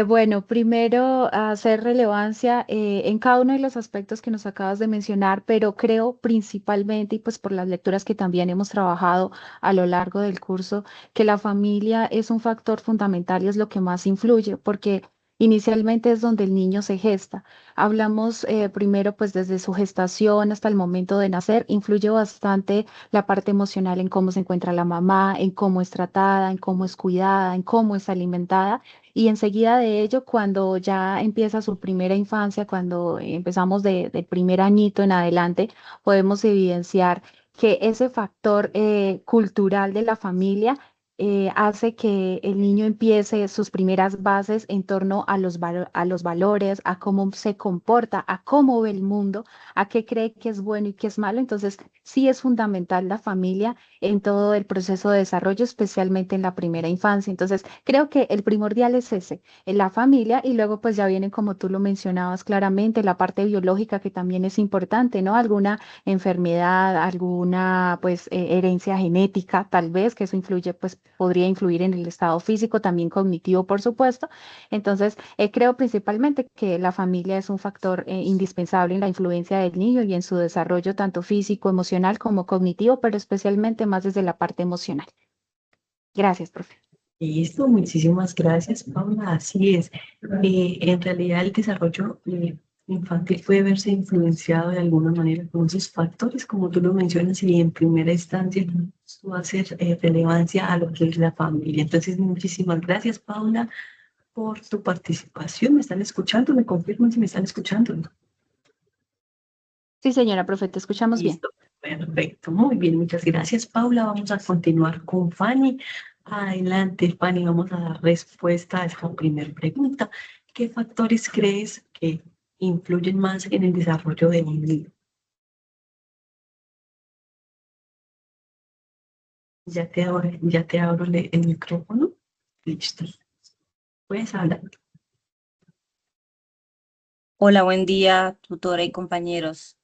Bueno, primero hacer relevancia en cada uno de los aspectos que nos acabas de mencionar, pero creo principalmente, y pues por las lecturas que también hemos trabajado a lo largo del curso, que la familia es un factor fundamental y es lo que más influye, porque inicialmente es donde el niño se gesta. Hablamos primero pues desde su gestación hasta el momento de nacer, influye bastante la parte emocional en cómo se encuentra la mamá, en cómo es tratada, en cómo es cuidada, en cómo es alimentada. Y enseguida de ello, cuando ya empieza su primera infancia, cuando empezamos del primer añito en adelante, podemos evidenciar que ese factor cultural de la familia hace que el niño empiece sus primeras bases en torno a a los valores, a cómo se comporta, a cómo ve el mundo, a qué cree que es bueno y qué es malo. Entonces, sí es fundamental la familia en todo el proceso de desarrollo, especialmente en la primera infancia. Entonces, creo que el primordial es ese, en la familia, y luego pues ya viene, como tú lo mencionabas claramente, la parte biológica que también es importante, ¿no? Alguna enfermedad, alguna pues herencia genética, tal vez, que eso influye, pues podría influir en el estado físico, también cognitivo, por supuesto. Entonces, creo principalmente que la familia es un factor indispensable en la influencia del niño y en su desarrollo tanto físico, emocional como cognitivo, pero especialmente más desde la parte emocional. Gracias, profe. Listo, muchísimas gracias, Paula. Así es. En realidad, el desarrollo infantil puede verse influenciado de alguna manera con esos factores, como tú lo mencionas, y en primera instancia tú haces relevancia a lo que es la familia. Entonces, muchísimas gracias, Paula, por tu participación. ¿Me están escuchando? ¿Me confirman si me están escuchando? Sí, señora profe, te escuchamos bien. Listo, perfecto, muy bien, muchas gracias, Paula. Vamos a continuar con Fanny. Adelante, Fanny, vamos a dar respuesta a esta primera pregunta. ¿Qué factores crees que influyen más en el desarrollo de un niño? Ya te abro el micrófono. Listo. Puedes hablar. Hola, buen día, tutora y compañeros.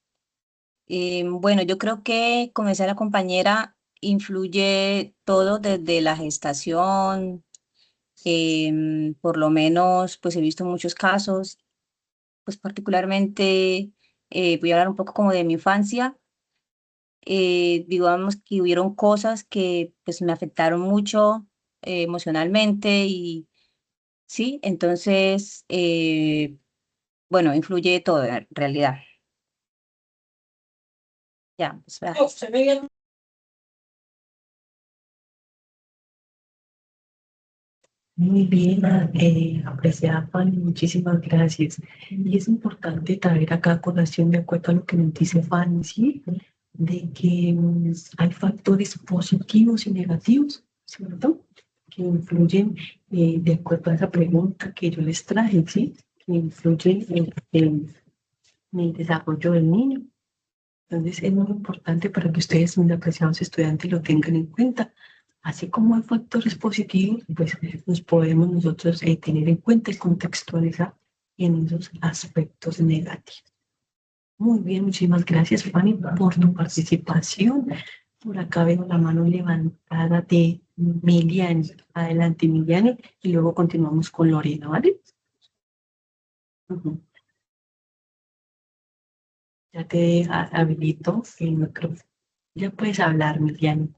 Bueno, yo creo que, como decía la compañera, influye todo desde la gestación. Por lo menos, pues he visto muchos casos, pues particularmente voy a hablar un poco como de mi infancia. Digamos que hubieron cosas que pues me afectaron mucho emocionalmente y sí, entonces, bueno, influye todo en realidad. Ya, pues, vea. Muy bien, apreciada Fanny, muchísimas gracias. Y es importante traer acá a colación, de acuerdo a lo que nos dice Fanny, ¿sí? De que hay factores positivos y negativos, ¿cierto? Que influyen, de acuerdo a esa pregunta que yo les traje, ¿sí? Que influyen en el desarrollo del niño. Entonces es muy importante para que ustedes, mis apreciados estudiantes, lo tengan en cuenta. Así como hay factores positivos, pues nos podemos nosotros tener en cuenta y contextualizar en esos aspectos negativos. Muy bien, muchísimas gracias, Fanny, por tu participación. Por acá veo la mano levantada de Miliani. Adelante, Miliani, y luego continuamos con Lorena, ¿vale? Ya te habilito el micrófono. Ya puedes hablar, Miliani.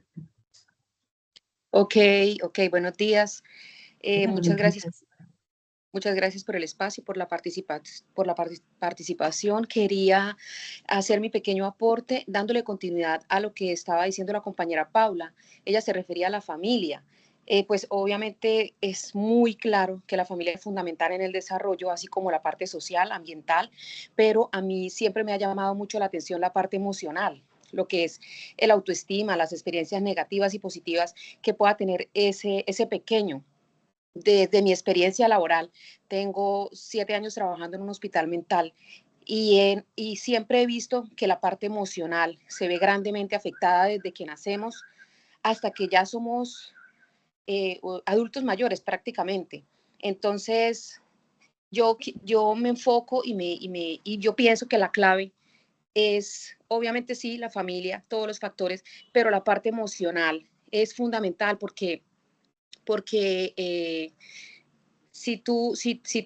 Ok, buenos días. Muchas gracias. Buenos días. Muchas gracias por el espacio y por la participación. Quería hacer mi pequeño aporte dándole continuidad a lo que estaba diciendo la compañera Paula. Ella se refería a la familia. Pues obviamente es muy claro que la familia es fundamental en el desarrollo, así como la parte social, ambiental, pero a mí siempre me ha llamado mucho la atención la parte emocional, lo que es el autoestima, las experiencias negativas y positivas que pueda tener ese pequeño. Desde mi experiencia laboral, tengo 7 años trabajando en un hospital mental y siempre he visto que la parte emocional se ve grandemente afectada desde que nacemos hasta que ya somos adultos mayores prácticamente. Entonces, yo me enfoco y yo pienso que la clave es, obviamente sí, la familia, todos los factores, pero la parte emocional es fundamental porque si tú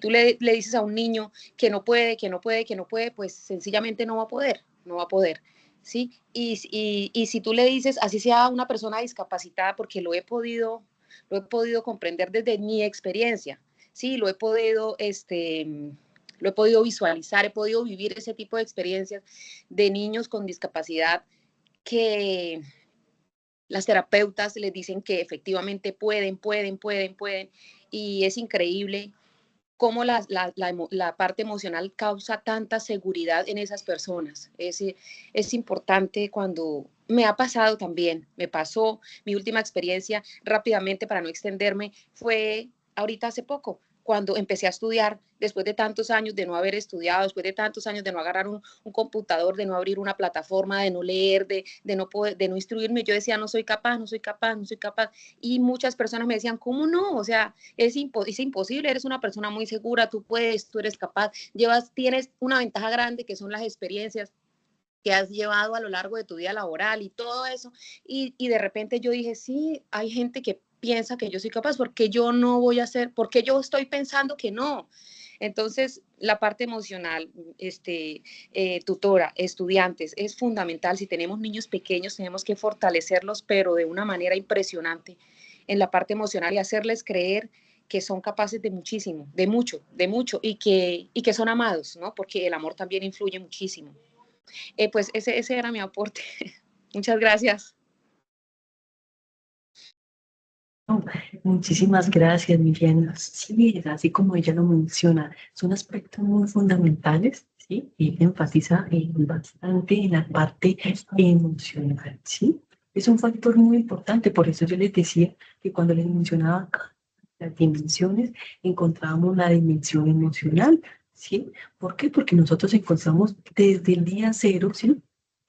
le dices a un niño que no puede, pues sencillamente no va a poder, no va a poder, ¿sí? Y si tú le dices, así sea una persona discapacitada, porque lo he podido comprender desde mi experiencia, ¿sí? Lo he podido visualizar, he podido vivir ese tipo de experiencias de niños con discapacidad que las terapeutas les dicen que efectivamente pueden, y es increíble cómo la parte emocional causa tanta seguridad en esas personas. Es importante cuando me ha pasado también, me pasó mi última experiencia rápidamente para no extenderme, fue ahorita hace poco, cuando empecé a estudiar, después de tantos años de no haber estudiado, después de tantos años de no agarrar un computador, de no abrir una plataforma, de no leer, de no poder, de no instruirme, yo decía, no soy capaz, no soy capaz, no soy capaz. Y muchas personas me decían, ¿cómo no? O sea, es imposible, eres una persona muy segura, tú puedes, tú eres capaz, tienes una ventaja grande que son las experiencias que has llevado a lo largo de tu vida laboral y todo eso. Y de repente yo dije, sí, hay gente que piensa que yo soy capaz, porque yo no voy a hacer, porque yo estoy pensando que no. Entonces, la parte emocional, tutora, estudiantes, es fundamental. Si tenemos niños pequeños, tenemos que fortalecerlos, pero de una manera impresionante en la parte emocional y hacerles creer que son capaces de muchísimo, de mucho, y que son amados, ¿no? Porque el amor también influye muchísimo. Pues ese era mi aporte. Muchas gracias. No, muchísimas gracias, Miriam. Sí, es así como ella lo menciona, son aspectos muy fundamentales, ¿sí? Y ella enfatiza bastante en la parte emocional, ¿sí? Es un factor muy importante, por eso yo les decía que cuando les mencionaba acá las dimensiones, encontrábamos la dimensión emocional, ¿sí? ¿Por qué? Porque nosotros encontramos desde el día cero, ¿sí?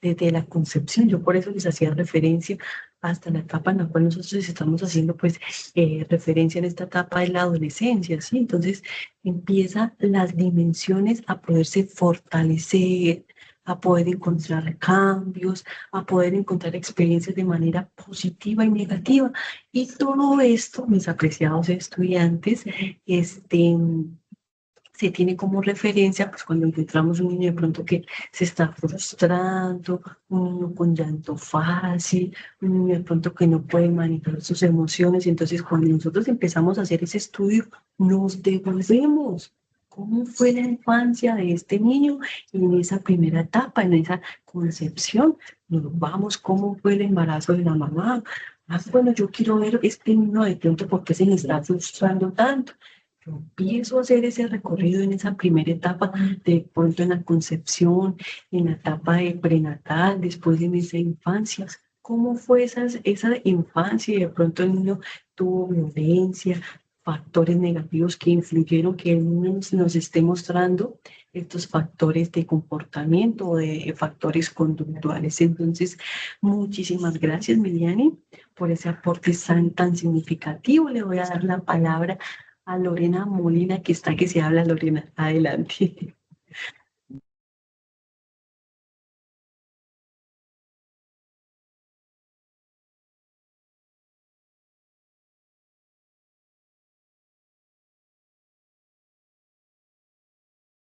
Desde la concepción, yo por eso les hacía referencia hasta la etapa en la cual nosotros estamos haciendo pues referencia en esta etapa de la adolescencia, ¿sí? Entonces empieza las dimensiones a poderse fortalecer, a poder encontrar cambios, a poder encontrar experiencias de manera positiva y negativa. Y todo esto, mis apreciados estudiantes, se tiene como referencia, pues cuando encontramos un niño de pronto que se está frustrando, un niño con llanto fácil, un niño de pronto que no puede manejar sus emociones. Entonces, cuando nosotros empezamos a hacer ese estudio, nos devolvemos. ¿Cómo fue la infancia de este niño en esa primera etapa, en esa concepción? Nos vamos, ¿cómo fue el embarazo de la mamá? Ah, bueno, yo quiero ver este niño de pronto por qué se le está frustrando tanto. Yo empiezo a hacer ese recorrido en esa primera etapa, de pronto en la concepción, en la etapa de prenatal, después en esa infancia. ¿Cómo fue esa infancia? Y de pronto el niño tuvo violencia, factores negativos que influyeron que el niño nos esté mostrando estos factores de comportamiento o de factores conductuales. Entonces, muchísimas gracias, Miliani, por ese aporte tan significativo. Le voy a dar la palabra a Lorena Molina, que se habla. Lorena, adelante.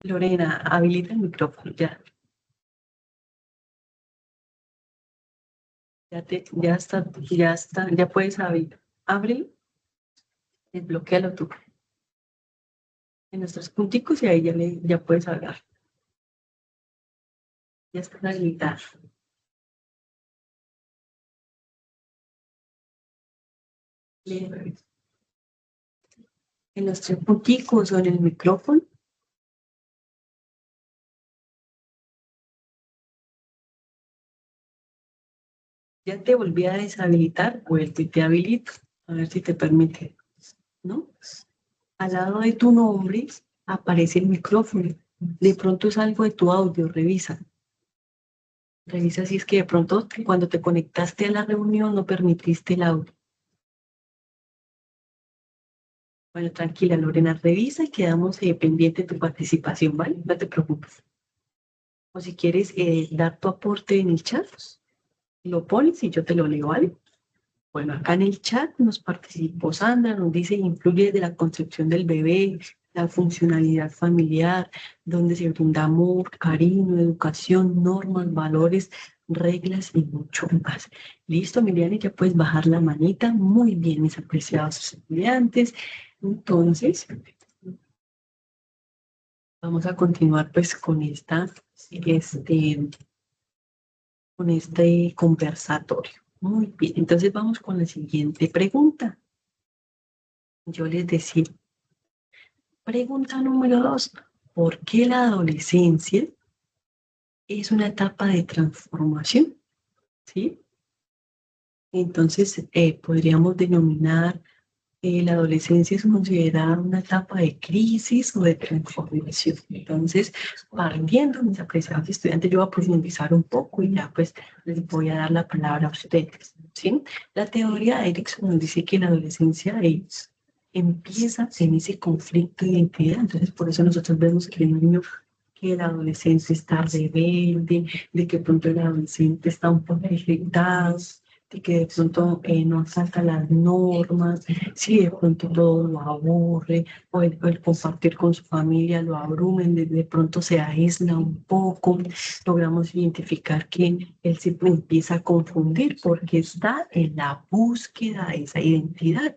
Lorena, habilita el micrófono, ya. Ya puedes abrir. Ábrelo, desbloquéalo tú. En nuestros punticos y ahí ya puedes hablar. Ya está habilitado. En los tres punticos o en el micrófono. Ya te volví a deshabilitar, vuelvo y te habilito. A ver si te permite, ¿no? Al lado de tu nombre aparece el micrófono. De pronto es algo de tu audio, revisa. Revisa si es que de pronto cuando te conectaste a la reunión no permitiste el audio. Bueno, tranquila, Lorena, revisa y quedamos pendiente de tu participación, ¿vale? No te preocupes. O si quieres dar tu aporte en el chat, lo pones y yo te lo leo, ¿vale? Bueno, acá en el chat nos participó Sandra, nos dice, influye desde la concepción del bebé, la funcionalidad familiar, donde se brinda amor, cariño, educación, normas, valores, reglas y mucho más. Listo, Miriam, ya puedes bajar la manita. Muy bien, mis apreciados estudiantes. Entonces, vamos a continuar pues con con este conversatorio. Muy bien, entonces vamos con la siguiente pregunta. Yo les decía, pregunta número 2, ¿por qué la adolescencia es una etapa de transformación? ¿Sí? Entonces podríamos denominar la adolescencia es considerada una etapa de crisis o de transformación. Entonces, partiendo, mis apreciados estudiantes, yo voy a profundizar un poco y ya pues les voy a dar la palabra a ustedes, ¿sí? La teoría de Erickson nos dice que la adolescencia empieza en ese conflicto de identidad. Entonces, por eso nosotros vemos que el niño, que el adolescente está rebelde, de que pronto el adolescente está un poco irritado, de que de pronto no acata las normas, si de pronto todo lo aburre, o el compartir con su familia lo abrumen, de pronto se aísla un poco, logramos identificar que él se empieza a confundir porque está en la búsqueda de esa identidad.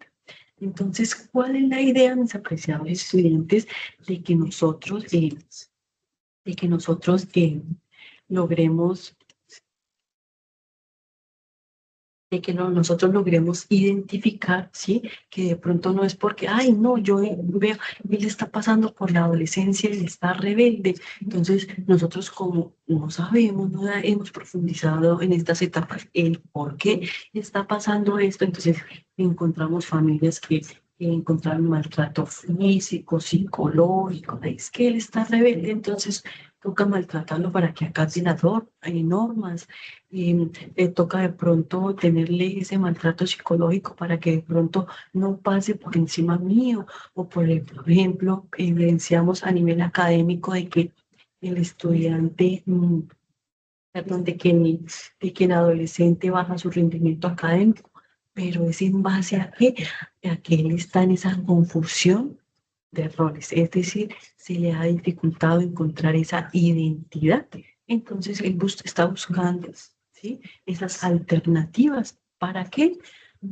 Entonces, ¿cuál es la idea, mis apreciados estudiantes, de que nosotros, logremos, nosotros logremos identificar, ¿sí? Que de pronto no es porque, ay, no, yo veo, él está pasando por la adolescencia, él está rebelde. Entonces, nosotros como no sabemos, no hemos profundizado en estas etapas, el por qué está pasando esto, entonces encontramos familias que encontraron maltrato físico, psicológico, es que él está rebelde, entonces toca maltratarlo para que acate las normas, toca de pronto tenerle ese maltrato psicológico para que de pronto no pase por encima mío, o por ejemplo, evidenciamos a nivel académico de que el estudiante, perdón, de que el adolescente baja su rendimiento académico, pero es en base a que él está en esa confusión de roles, es decir, se le ha dificultado encontrar esa identidad. Entonces él está buscando, ¿sí?, esas alternativas. ¿Para qué?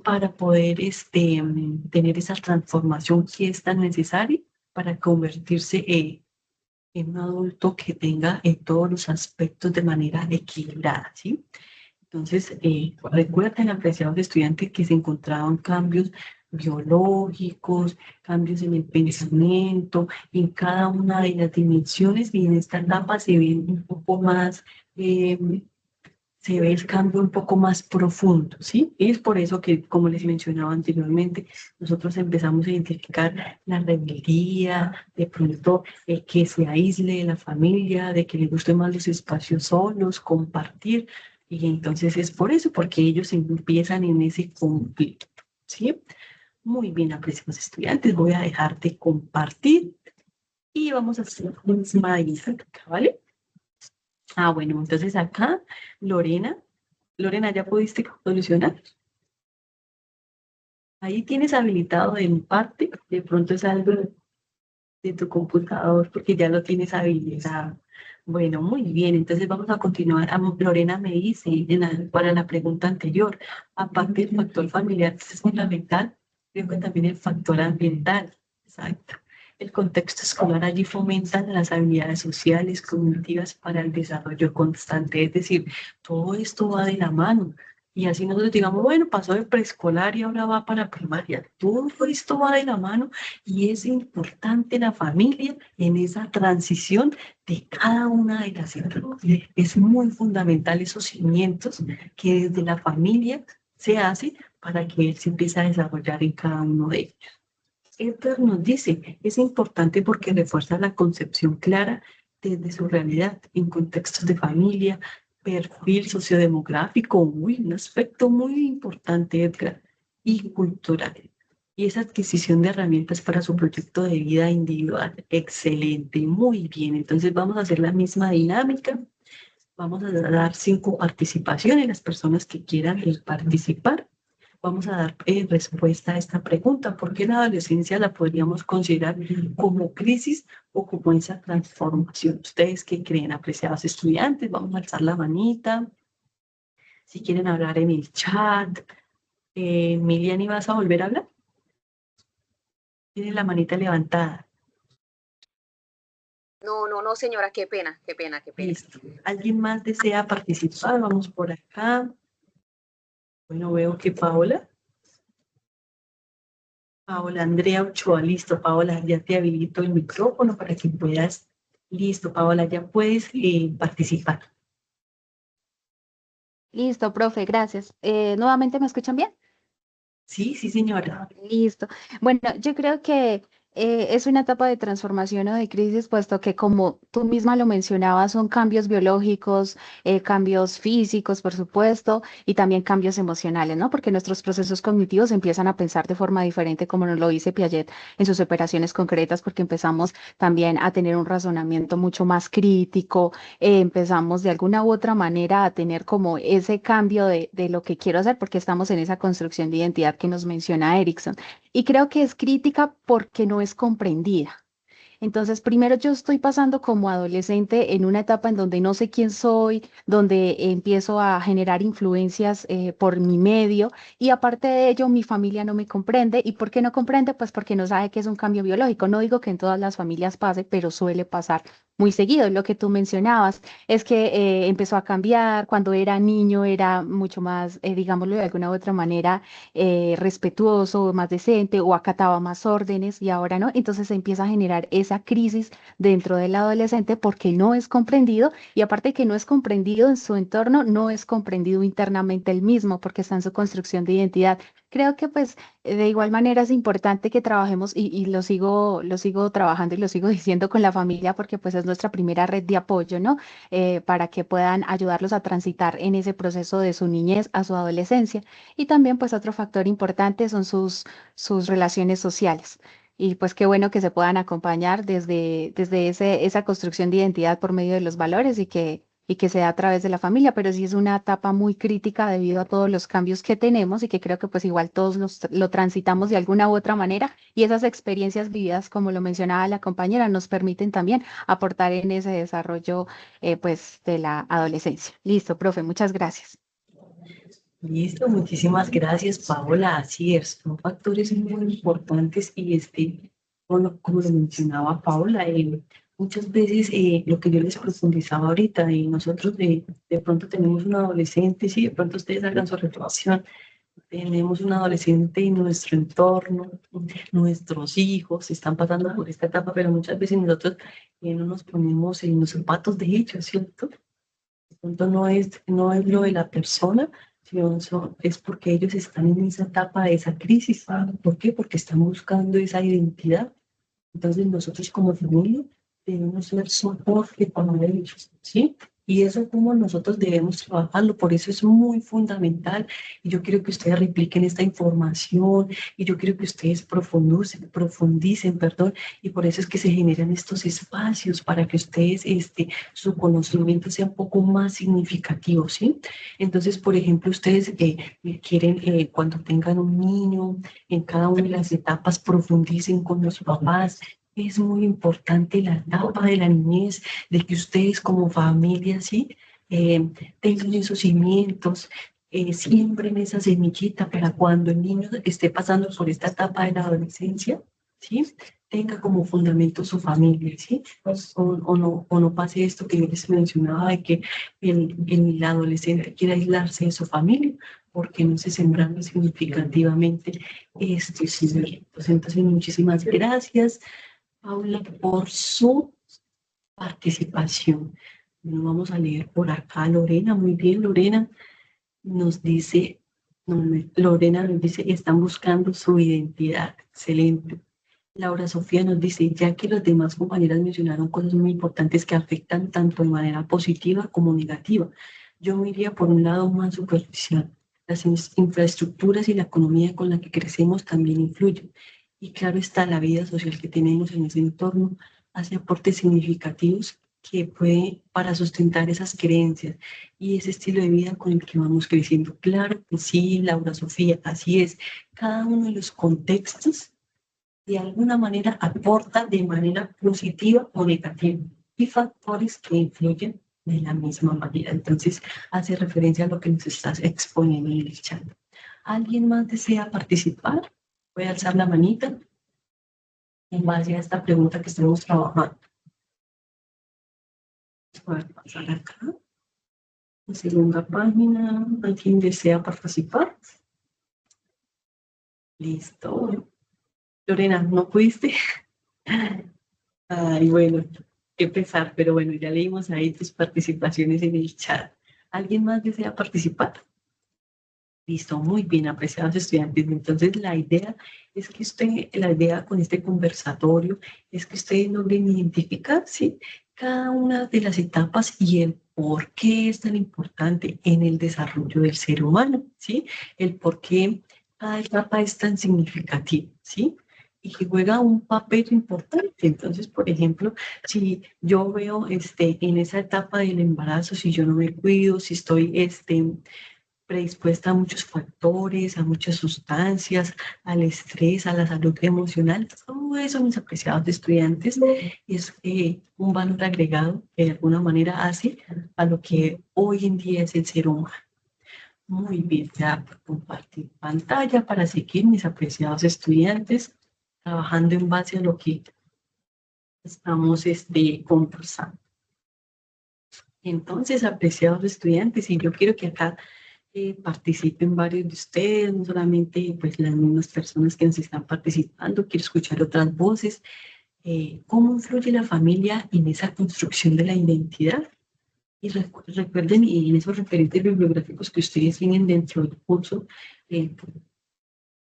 Para poder tener esa transformación que es tan necesaria para convertirse en un adulto que tenga en todos los aspectos de manera equilibrada, ¿sí? Entonces, recuerden, apreciados estudiantes, que se encontraban cambios biológicos, cambios en el pensamiento, en cada una de las dimensiones, y en esta etapa se ve un poco más, se ve el cambio un poco más profundo, ¿sí? Y es por eso que, como les mencionaba anteriormente, nosotros empezamos a identificar la rebeldía, de pronto que se aísle de la familia, de que le gusten más los espacios solos, compartir, y entonces es por eso, porque ellos empiezan en ese conflicto, ¿sí? Muy bien, apreciados estudiantes, voy a dejar de compartir y vamos a hacer una misma dinámica, ¿vale? Bueno, entonces acá, Lorena, ¿ya pudiste solucionar? Ahí tienes habilitado en parte, de pronto es algo de tu computador porque ya lo tienes habilitado. Bueno, muy bien, entonces vamos a continuar. Lorena me dice para la pregunta anterior, aparte del factor familiar que es fundamental, creo que también el factor ambiental. Exacto. El contexto escolar allí fomenta las habilidades sociales, cognitivas para el desarrollo constante, es decir, todo esto va de la mano. Y así nosotros digamos, bueno, pasó de preescolar y ahora va para primaria. Todo esto va de la mano y es importante la familia en esa transición de cada una de las etapas. Es muy fundamental esos cimientos que desde la familia se hace para que él se empiece a desarrollar en cada uno de ellos. Edgar nos dice, es importante porque refuerza la concepción clara desde su realidad en contextos de familia, perfil sociodemográfico, un aspecto muy importante, Edgar, y cultural. Y esa adquisición de herramientas para su proyecto de vida individual. Excelente, muy bien. Entonces vamos a hacer la misma dinámica. Vamos a dar 5 participaciones, las personas que quieran participar. Vamos a dar respuesta a esta pregunta. ¿Por qué la adolescencia la podríamos considerar como crisis o como esa transformación? ¿Ustedes qué creen, apreciados estudiantes? Vamos a alzar la manita. Si quieren hablar en el chat. Miliani, ¿vas a volver a hablar? Tienen la manita levantada. No, señora, qué pena. Listo. ¿Alguien más desea participar? Vamos por acá. Bueno, veo que Paola Andrea Ochoa, listo, Paola, ya te habilito el micrófono para que puedas. Listo, Paola, ya puedes participar. Listo, profe, gracias. ¿Nuevamente me escuchan bien? Sí, sí, señora. Listo. Bueno, yo creo que es una etapa de transformación o de crisis, puesto que como tú misma lo mencionabas, son cambios biológicos, cambios físicos, por supuesto, y también cambios emocionales, ¿no? Porque nuestros procesos cognitivos empiezan a pensar de forma diferente, como nos lo dice Piaget en sus operaciones concretas, porque empezamos también a tener un razonamiento mucho más crítico, empezamos de alguna u otra manera a tener como ese cambio de lo que quiero hacer, porque estamos en esa construcción de identidad que nos menciona Erickson. Y creo que es crítica porque no es comprendida. Entonces, primero yo estoy pasando como adolescente en una etapa en donde no sé quién soy, donde empiezo a generar influencias por mi medio y aparte de ello mi familia no me comprende. ¿Y por qué no comprende? Pues porque no sabe que es un cambio biológico. No digo que en todas las familias pase, pero suele pasar muy seguido. Lo que tú mencionabas es que empezó a cambiar. Cuando era niño era mucho más, digámoslo de alguna u otra manera, respetuoso, más decente o acataba más órdenes y ahora no. Entonces se empieza a generar esa crisis dentro del adolescente porque no es comprendido y aparte de que no es comprendido en su entorno, no es comprendido internamente él mismo porque está en su construcción de identidad. Creo que pues de igual manera es importante que trabajemos y lo sigo trabajando y lo sigo diciendo con la familia porque pues es nuestra primera red de apoyo, ¿no? Para que puedan ayudarlos a transitar en ese proceso de su niñez a su adolescencia. Y también pues otro factor importante son sus relaciones sociales. Y pues qué bueno que se puedan acompañar desde esa construcción de identidad por medio de los valores y que sea a través de la familia, pero sí es una etapa muy crítica debido a todos los cambios que tenemos y que creo que pues igual todos lo transitamos de alguna u otra manera y esas experiencias vividas, como lo mencionaba la compañera, nos permiten también aportar en ese desarrollo pues de la adolescencia. Listo, profe, muchas gracias. Listo, muchísimas gracias, Paola. Así es, son factores muy importantes y como lo mencionaba Paola, muchas veces lo que yo les profundizaba ahorita, y nosotros de pronto tenemos un adolescente, sí, de pronto ustedes hagan su reflexión, tenemos un adolescente en nuestro entorno, nuestros hijos están pasando por esta etapa, pero muchas veces nosotros no nos ponemos en los zapatos de ellos, ¿cierto? De pronto no es lo de la persona, sino es porque ellos están en esa etapa de esa crisis. ¿Por qué? Porque están buscando esa identidad. Entonces nosotros como familia debemos ser soporte para ellos, ¿sí? Y eso es como nosotros debemos trabajarlo, por eso es muy fundamental. Y yo quiero que ustedes repliquen esta información y yo quiero que ustedes profundicen, perdón, y por eso es que se generan estos espacios para que ustedes, su conocimiento sea un poco más significativo, ¿sí? Entonces, por ejemplo, ustedes quieren, cuando tengan un niño, en cada una de las etapas profundicen con los papás. Es muy importante la etapa de la niñez, de que ustedes como familia, ¿sí? Tengan esos cimientos, siembren esa semillita para cuando el niño esté pasando por esta etapa de la adolescencia, ¿sí? Tenga como fundamento su familia, ¿sí? O no pase esto que yo les mencionaba, de que el adolescente quiera aislarse de su familia, porque no se sembrando significativamente estos cimientos. Entonces, muchísimas gracias, Paula, por su participación. Bueno, vamos a leer por acá Lorena. Muy bien, Lorena nos dice, Lorena nos dice, están buscando su identidad. Excelente. Laura Sofía nos dice, ya que las demás compañeras mencionaron cosas muy importantes que afectan tanto de manera positiva como negativa, yo me iría por un lado más superficial. Las infraestructuras y la economía con la que crecemos también influyen. Y claro está, la vida social que tenemos en ese entorno hace aportes significativos que puede para sustentar esas creencias y ese estilo de vida con el que vamos creciendo. Claro que sí, Laura Sofía, así es. Cada uno de los contextos de alguna manera aporta de manera positiva o negativa y factores que influyen de la misma manera. Entonces, hace referencia a lo que nos estás exponiendo en el chat. ¿Alguien más desea participar? Voy a alzar la manita en base a esta pregunta que estamos trabajando. Voy a pasar acá. La segunda página. ¿Alguien desea participar? Listo. Lorena, ¿no pudiste? Ay, bueno, qué pesar, pero bueno, ya leímos ahí tus participaciones en el chat. ¿Alguien más desea participar? Listo, muy bien, apreciados estudiantes. Entonces, la idea con este conversatorio es que ustedes logren identificar, ¿sí?, cada una de las etapas y el por qué es tan importante en el desarrollo del ser humano, ¿sí? El por qué cada etapa es tan significativa, ¿sí? Y que juega un papel importante. Entonces, por ejemplo, si yo veo en esa etapa del embarazo, si yo no me cuido, si estoy predispuesta a muchos factores, a muchas sustancias, al estrés, a la salud emocional. Todo eso, mis apreciados estudiantes, es un valor agregado que de alguna manera hace a lo que hoy en día es el ser humano. Muy bien, ya por compartir pantalla para seguir, mis apreciados estudiantes, trabajando en base a lo que estamos conversando. Entonces, apreciados estudiantes, y yo quiero que acá participen varios de ustedes, no solamente pues las mismas personas que nos están participando, quiero escuchar otras voces. ¿Cómo influye la familia en esa construcción de la identidad? Y recuerden, y en esos referentes bibliográficos que ustedes tienen dentro del curso,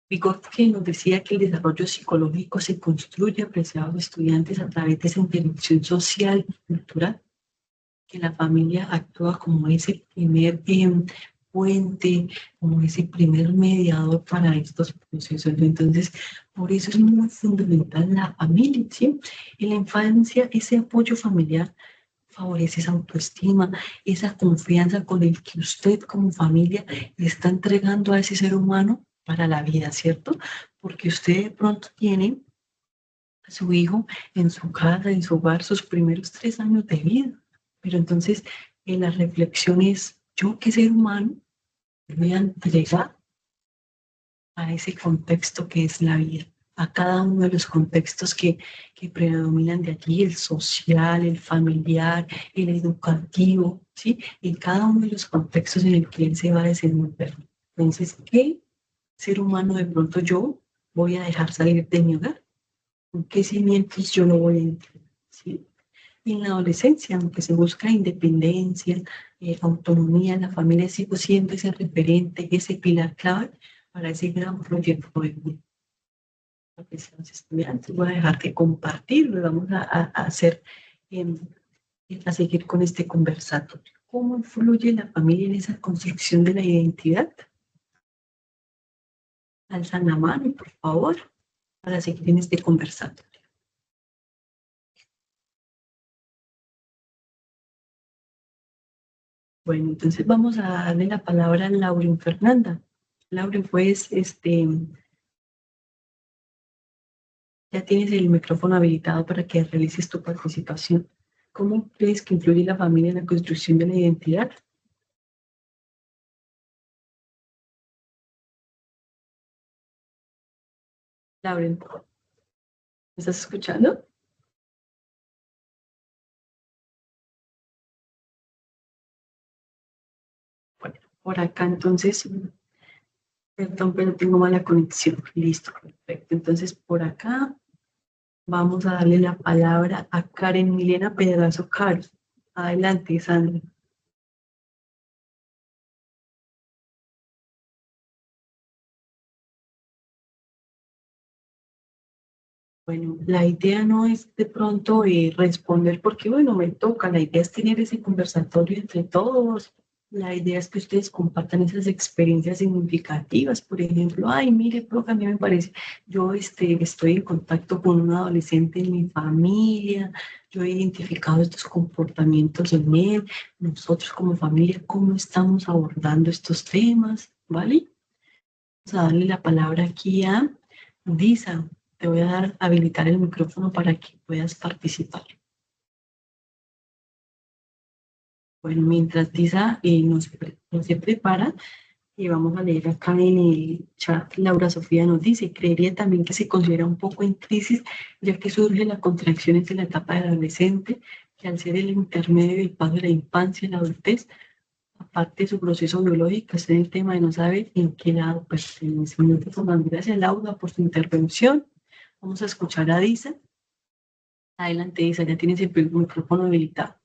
Vygotsky nos decía que el desarrollo psicológico se construye, apreciados estudiantes, a través de esa interacción social y cultural, que la familia actúa como ese primer puente, como ese primer mediador para estos procesos. Entonces, por eso es muy fundamental la familia, ¿sí? En la infancia, ese apoyo familiar favorece esa autoestima, esa confianza con el que usted como familia le está entregando a ese ser humano para la vida, ¿cierto? Porque usted de pronto tiene a su hijo en su casa, en su hogar, sus primeros 3 años de vida. Pero entonces, en la reflexión es, yo qué ser humano voy a entregar a ese contexto que es la vida, a cada uno de los contextos que predominan de allí, el social, el familiar, el educativo, ¿sí? En cada uno de los contextos en el que él se va a desenvolver. Entonces, ¿qué ser humano de pronto yo voy a dejar salir de mi hogar? ¿Con qué cimientos yo no voy a entrar? ¿Sí? Y en la adolescencia, aunque se busca independencia, autonomía, la familia sigue siendo ese referente, ese pilar clave para ese gran proyecto de vida. Los estudiantes, voy a dejar de compartir, lo vamos a hacer, a seguir con este conversatorio. ¿Cómo influye la familia en esa construcción de la identidad? Alzan la mano, por favor, para seguir en este conversatorio. Bueno, entonces vamos a darle la palabra a Lauren Fernanda. Lauren, pues, ya tienes el micrófono habilitado para que realices tu participación. ¿Cómo crees que influye la familia en la construcción de la identidad? Lauren, ¿me estás escuchando? Bueno, por acá entonces, perdón, pero tengo mala conexión. Listo, perfecto. Entonces, por acá vamos a darle la palabra a Karen Milena Pedrazo Caro. Adelante, Sandra. Bueno, la idea no es de pronto responder porque, bueno, me toca, la idea es tener ese conversatorio entre todos. La idea es que ustedes compartan esas experiencias significativas. Por ejemplo, ay, mire, profe, a mí me parece, yo estoy en contacto con un adolescente en mi familia, yo he identificado estos comportamientos en él, nosotros como familia, ¿cómo estamos abordando estos temas? ¿Vale? Vamos a darle la palabra aquí a Disa. Te voy a habilitar el micrófono para que puedas participar. Bueno, mientras Disa se prepara, vamos a leer acá en el chat, Laura Sofía nos dice, creería también que se considera un poco en crisis, ya que surge la contracción entre la etapa del adolescente, que al ser el intermedio del paso de la infancia y la adultez, aparte de su proceso biológico, está en el tema de no saber en qué lado pertenece. Gracias, Laura, por su intervención. Vamos a escuchar a Disa. Adelante, Disa, ya tienes el micrófono habilitado.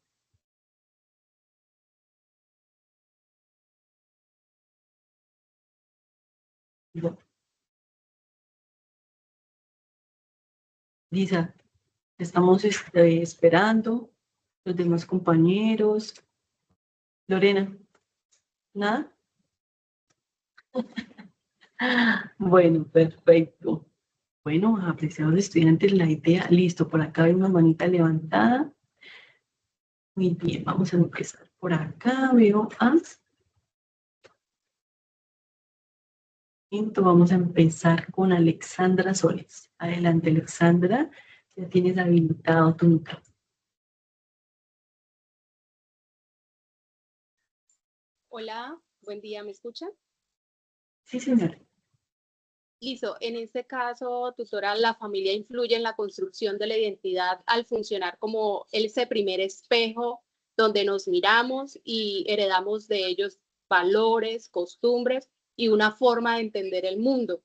Ya. Lisa, estamos esperando los demás compañeros. Lorena, ¿nada? Bueno, perfecto. Bueno, apreciados estudiantes, la idea, listo, por acá hay una manita levantada. Muy bien, vamos a empezar por acá, veo a... Vamos a empezar con Alexandra Soles. Adelante, Alexandra, ya tienes habilitado tu micrófono. Hola, buen día, ¿me escuchan? Sí, señora. Listo, en este caso, tutora, la familia influye en la construcción de la identidad al funcionar como ese primer espejo donde nos miramos y heredamos de ellos valores, costumbres y una forma de entender el mundo.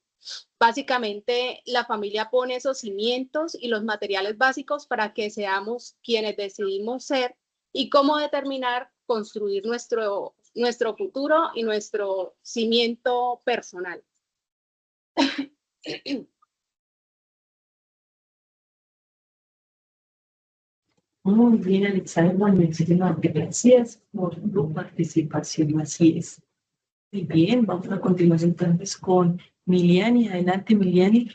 Básicamente, la familia pone esos cimientos y los materiales básicos para que seamos quienes decidimos ser y cómo determinar construir nuestro futuro y nuestro cimiento personal. Muy bien, Alexandra, muchísimas gracias por tu participación. Así es. Muy bien, vamos a continuar entonces con Miliani. Adelante, Miliani.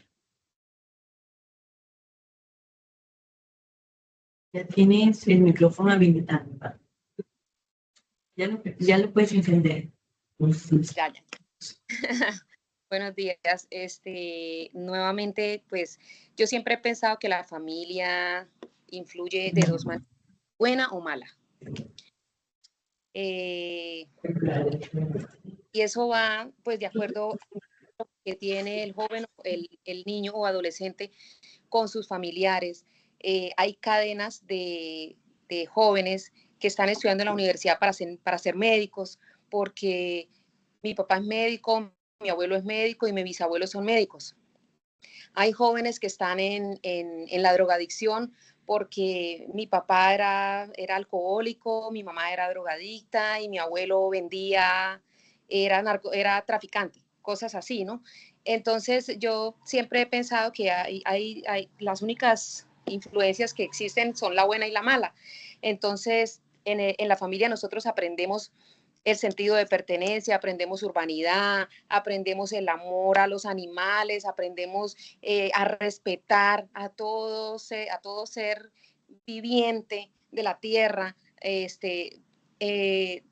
Ya tienes el micrófono habilitado. Ya lo puedes encender. Ya. Buenos días. Nuevamente, pues yo siempre he pensado que la familia influye de dos maneras, buena o mala. Y eso va, pues, de acuerdo a lo que tiene el joven, el niño o adolescente con sus familiares. Hay cadenas de jóvenes que están estudiando en la universidad para ser médicos, porque mi papá es médico, mi abuelo es médico y mis bisabuelos son médicos. Hay jóvenes que están en la drogadicción porque mi papá era alcohólico, mi mamá era drogadicta y mi abuelo vendía, era traficante, cosas así, ¿no? Entonces yo siempre he pensado que hay las únicas influencias que existen son la buena y la mala. Entonces en la familia nosotros aprendemos el sentido de pertenencia, aprendemos urbanidad, aprendemos el amor a los animales, aprendemos a respetar a todo ser viviente de la tierra.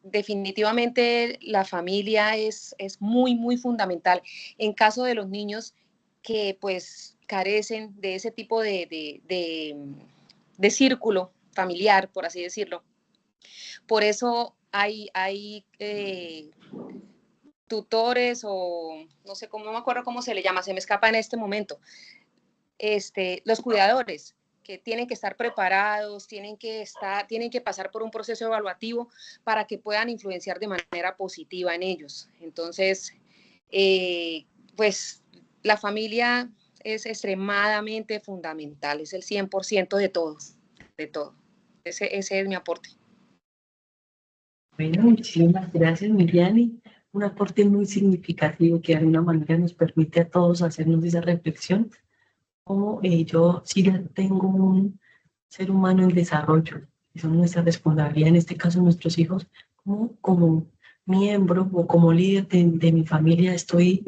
Definitivamente la familia es muy, muy fundamental. En caso de los niños que pues carecen de ese tipo de círculo familiar, por así decirlo. Por eso hay tutores o no sé cómo, no me acuerdo cómo se le llama, se me escapa en este momento. Los cuidadores que tienen que estar preparados, tienen que pasar por un proceso evaluativo para que puedan influenciar de manera positiva en ellos. Entonces, pues la familia es extremadamente fundamental, es el 100% de todo, de todo. Ese es mi aporte. Bueno, muchísimas gracias, Miliani. Un aporte muy significativo que de alguna manera nos permite a todos hacernos esa reflexión. Como yo sí ya tengo un ser humano en desarrollo, y son nuestra responsabilidad, en este caso nuestros hijos, como miembro o como líder de mi familia, estoy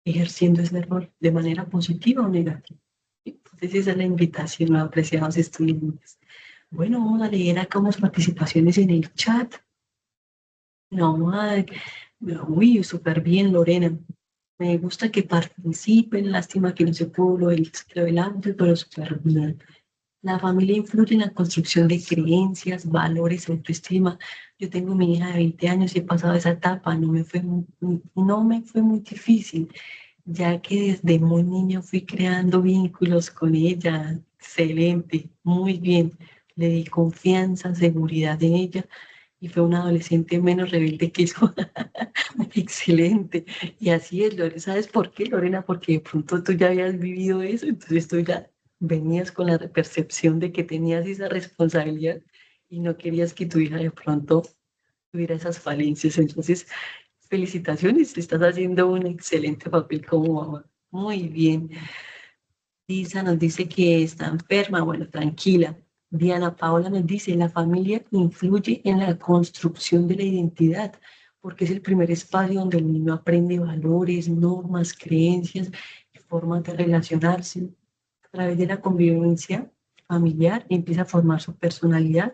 ejerciendo ese rol de manera positiva o negativa. Entonces esa es la invitación, apreciados estudiantes. Bueno, vamos a leer acá unas participaciones en el chat. No, uy, súper bien, Lorena. Me gusta que participen, lástima que no se pudo lo del antes, pero súper bien. La familia influye en la construcción de creencias, valores, autoestima. Yo tengo mi hija de 20 años y he pasado esa etapa, no me fue muy difícil, ya que desde muy niña fui creando vínculos con ella. Excelente, muy bien. Le di confianza, seguridad en ella y fue una adolescente menos rebelde que yo. Excelente. Y así es, Lorena. ¿Sabes por qué, Lorena? Porque de pronto tú ya habías vivido eso, entonces tú ya venías con la percepción de que tenías esa responsabilidad y no querías que tu hija de pronto tuviera esas falencias. Entonces, Felicitaciones, estás haciendo un excelente papel como mamá. Muy bien. Lisa nos dice que está enferma, bueno, tranquila. Diana Paola nos dice, la familia influye en la construcción de la identidad, porque es el primer espacio donde el niño aprende valores, normas, creencias y formas de relacionarse. A través de la convivencia familiar empieza a formar su personalidad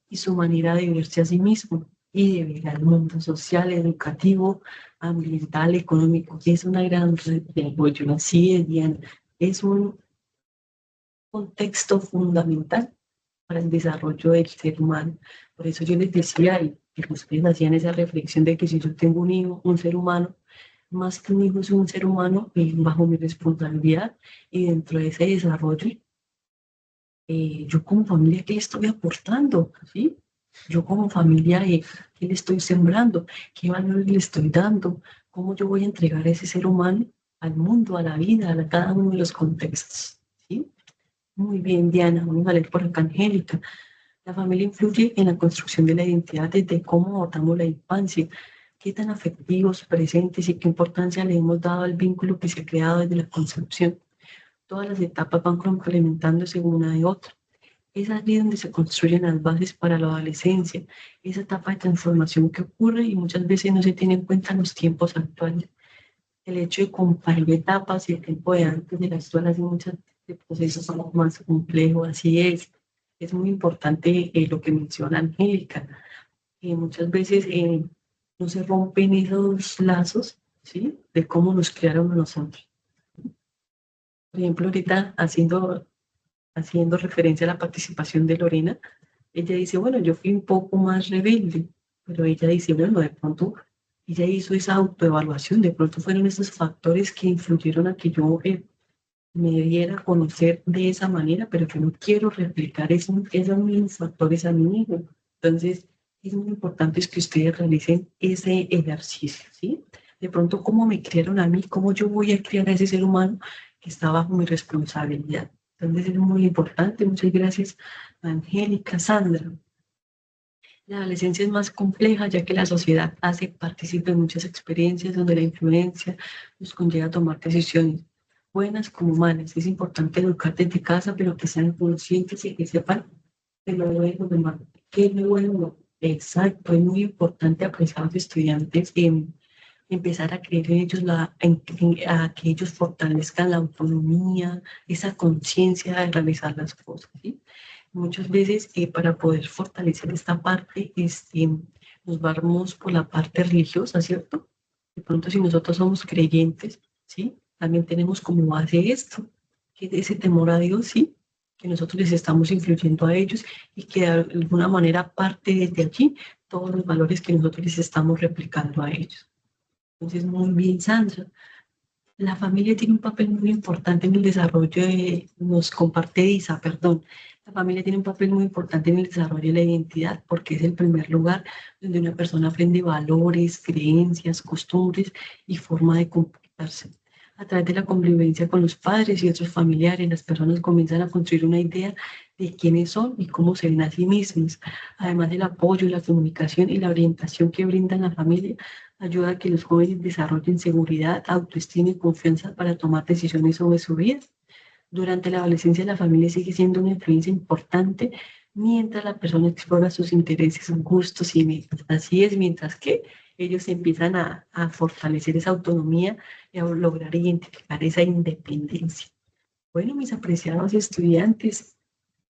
y su manera de verse a sí mismo y de ver al mundo social, educativo, ambiental, económico. Es una gran red de apoyo. Así es, Diana. Es un contexto fundamental para el desarrollo del ser humano. Por eso yo les decía, y que ustedes hacían esa reflexión de que si yo tengo un hijo, un ser humano, más que un hijo es un ser humano bajo mi responsabilidad y dentro de ese desarrollo, yo como familia, ¿qué le estoy aportando? ¿Sí? Yo como familia, ¿qué le estoy sembrando? ¿Qué valores le estoy dando? ¿Cómo yo voy a entregar a ese ser humano al mundo, a la vida, a cada uno de los contextos? ¿Sí? Muy bien, Diana. Vamos a leer por acá, Angélica. La familia influye en la construcción de la identidad desde cómo abordamos la infancia, qué tan afectivos, presentes y qué importancia le hemos dado al vínculo que se ha creado desde la concepción. Todas las etapas van complementándose una de otra. Es allí donde se construyen las bases para la adolescencia, esa etapa de transformación que ocurre y muchas veces no se tiene en cuenta en los tiempos actuales. El hecho de comparar etapas y el tiempo de antes de la actual hace muchos procesos más complejos, así es. Es muy importante lo que menciona Angélica. Muchas veces no se rompen esos lazos, ¿sí? De cómo nos crearon a nosotros. Por ejemplo, ahorita haciendo referencia a la participación de Lorena, ella dice, bueno, yo fui un poco más rebelde, pero ella dice, bueno, de pronto ella hizo esa autoevaluación, de pronto fueron esos factores que influyeron a que yo me diera a conocer de esa manera, pero yo no quiero replicar esos mismos factores a mi hijo. Entonces, es muy importante es que ustedes realicen ese ejercicio, ¿sí? De pronto, cómo me criaron a mí, cómo yo voy a criar a ese ser humano que está bajo mi responsabilidad. Entonces, es muy importante. Muchas gracias, Angélica, Sandra. La adolescencia es más compleja ya que la sociedad hace partícipe de muchas experiencias donde la influencia nos conlleva a tomar decisiones buenas como malas. Es importante educar desde casa, pero que sean conscientes y que sepan de lo bueno, de lo malo. ¿Qué es lo bueno? Exacto, es muy importante apreciar a los estudiantes empezar a creer en ellos, a que ellos fortalezcan la autonomía, esa conciencia de realizar las cosas, ¿sí? Muchas veces para poder fortalecer esta parte, nos vamos por la parte religiosa, ¿cierto? De pronto si nosotros somos creyentes, ¿sí? También tenemos como base esto, que es ese temor a Dios, ¿sí? Que nosotros les estamos influyendo a ellos y que de alguna manera parte desde allí todos los valores que nosotros les estamos replicando a ellos. Entonces, muy bien, Sandra. La familia tiene un papel muy importante en el desarrollo nos comparte Isa, perdón. La familia tiene un papel muy importante en el desarrollo de la identidad porque es el primer lugar donde una persona aprende valores, creencias, costumbres y forma de comportarse. A través de la convivencia con los padres y otros familiares, las personas comienzan a construir una idea de quiénes son y cómo se ven a sí mismos. Además del apoyo, la comunicación y la orientación que brindan la familia, ayuda a que los jóvenes desarrollen seguridad, autoestima y confianza para tomar decisiones sobre su vida. Durante la adolescencia, la familia sigue siendo una influencia importante mientras la persona explora sus intereses, sus gustos y metas. Así es, mientras que ellos empiezan a fortalecer esa autonomía y a lograr identificar esa independencia. Bueno, mis apreciados estudiantes,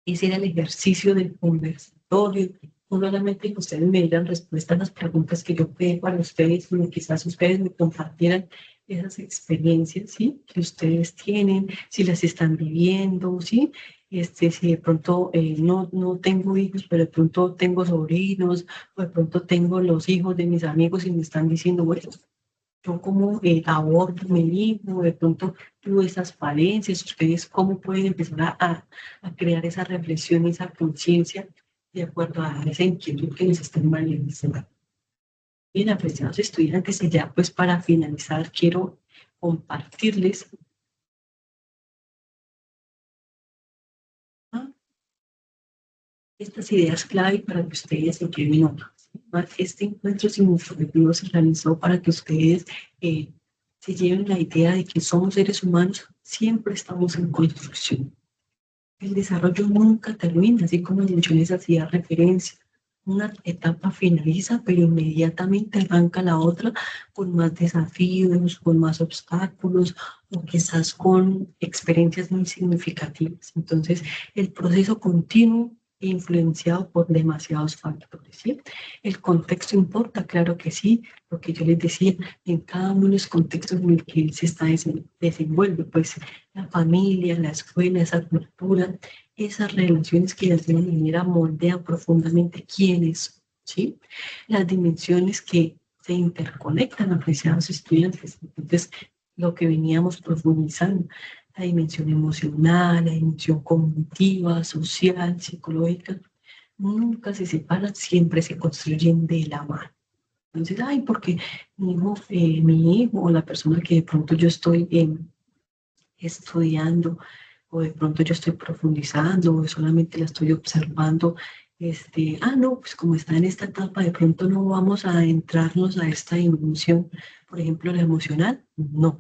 ese era el ejercicio del conversatorio. No solamente que ustedes me dieran respuesta a las preguntas que yo pedí para ustedes, sino quizás ustedes me compartieran esas experiencias, ¿sí? Que ustedes tienen, si las están viviendo, ¿sí? Si de pronto no tengo hijos, pero de pronto tengo sobrinos, o de pronto tengo los hijos de mis amigos y me están diciendo, bueno, yo como abordo mi hijo, de pronto tuve esas falencias, ustedes cómo pueden empezar a crear esa reflexión, esa conciencia de acuerdo a esa inquietud que les están manifestando. Bien, apreciados estudiantes, y ya pues para finalizar quiero compartirles estas ideas clave para que ustedes se queden notas. Este encuentro significativo se realizó para que ustedes se lleven la idea de que somos seres humanos, siempre estamos en construcción. El desarrollo nunca termina, así como en les hacía referencia. Una etapa finaliza, pero inmediatamente arranca la otra con más desafíos, con más obstáculos o quizás con experiencias muy significativas. Entonces, el proceso continuo e influenciado por demasiados factores, ¿sí? El contexto importa, claro que sí, lo que yo les decía, en cada uno de los contextos en el que él se está desenvuelve, pues la familia, la escuela, esa cultura, esas relaciones que de alguna manera moldean profundamente quiénes, ¿sí? Las dimensiones que se interconectan, apreciados estudiantes. Entonces, lo que veníamos profundizando, la dimensión emocional, la dimensión cognitiva, social, psicológica, nunca se separan, siempre se construyen de la mano. Entonces, ay, porque mi hijo o la persona que de pronto yo estoy estudiando, o de pronto yo estoy profundizando, o solamente la estoy observando, no, pues como está en esta etapa, de pronto no vamos a entrarnos a esta dimensión, por ejemplo, la emocional, no.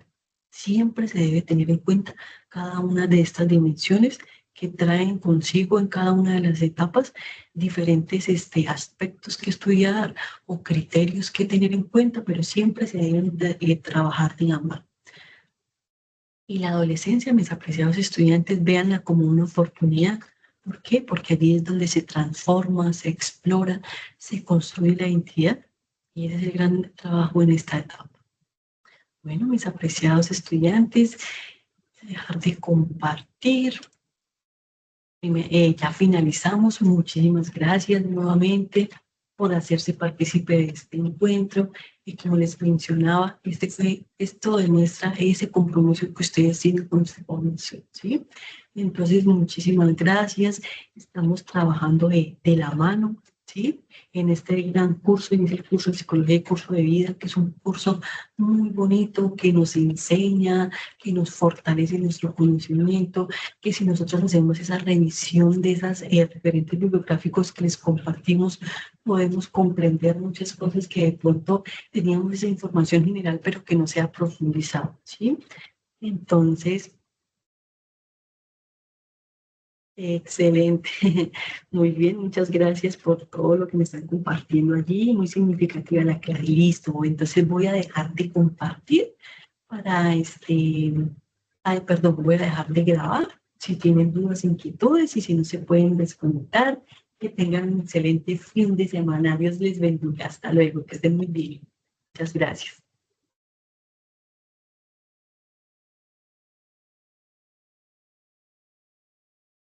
Siempre se debe tener en cuenta cada una de estas dimensiones que traen consigo en cada una de las etapas diferentes aspectos que estudiar o criterios que tener en cuenta, pero siempre se deben trabajar de ambas. Y la adolescencia, mis apreciados estudiantes, véanla como una oportunidad. ¿Por qué? Porque allí es donde se transforma, se explora, se construye la identidad. Y ese es el gran trabajo en esta etapa. Bueno, mis apreciados estudiantes, dejar de compartir. Ya finalizamos. Muchísimas gracias nuevamente por hacerse partícipe de este encuentro. Y como les mencionaba, esto demuestra ese compromiso que ustedes tienen con su formación, ¿sí? Entonces, muchísimas gracias. Estamos trabajando de la mano, ¿sí? En este gran curso, en el curso de Psicología y Curso de Vida, que es un curso muy bonito, que nos enseña, que nos fortalece nuestro conocimiento, que si nosotros hacemos esa revisión de esos referentes bibliográficos que les compartimos, podemos comprender muchas cosas que de pronto teníamos esa información general, pero que no se ha profundizado, ¿sí? Entonces, excelente, muy bien, muchas gracias por todo lo que me están compartiendo allí, muy significativa la clase, listo, entonces voy a dejar de compartir para voy a dejar de grabar, si tienen dudas, inquietudes y si no se pueden desconectar, que tengan un excelente fin de semana, Dios les bendiga, hasta luego, que estén muy bien, muchas gracias.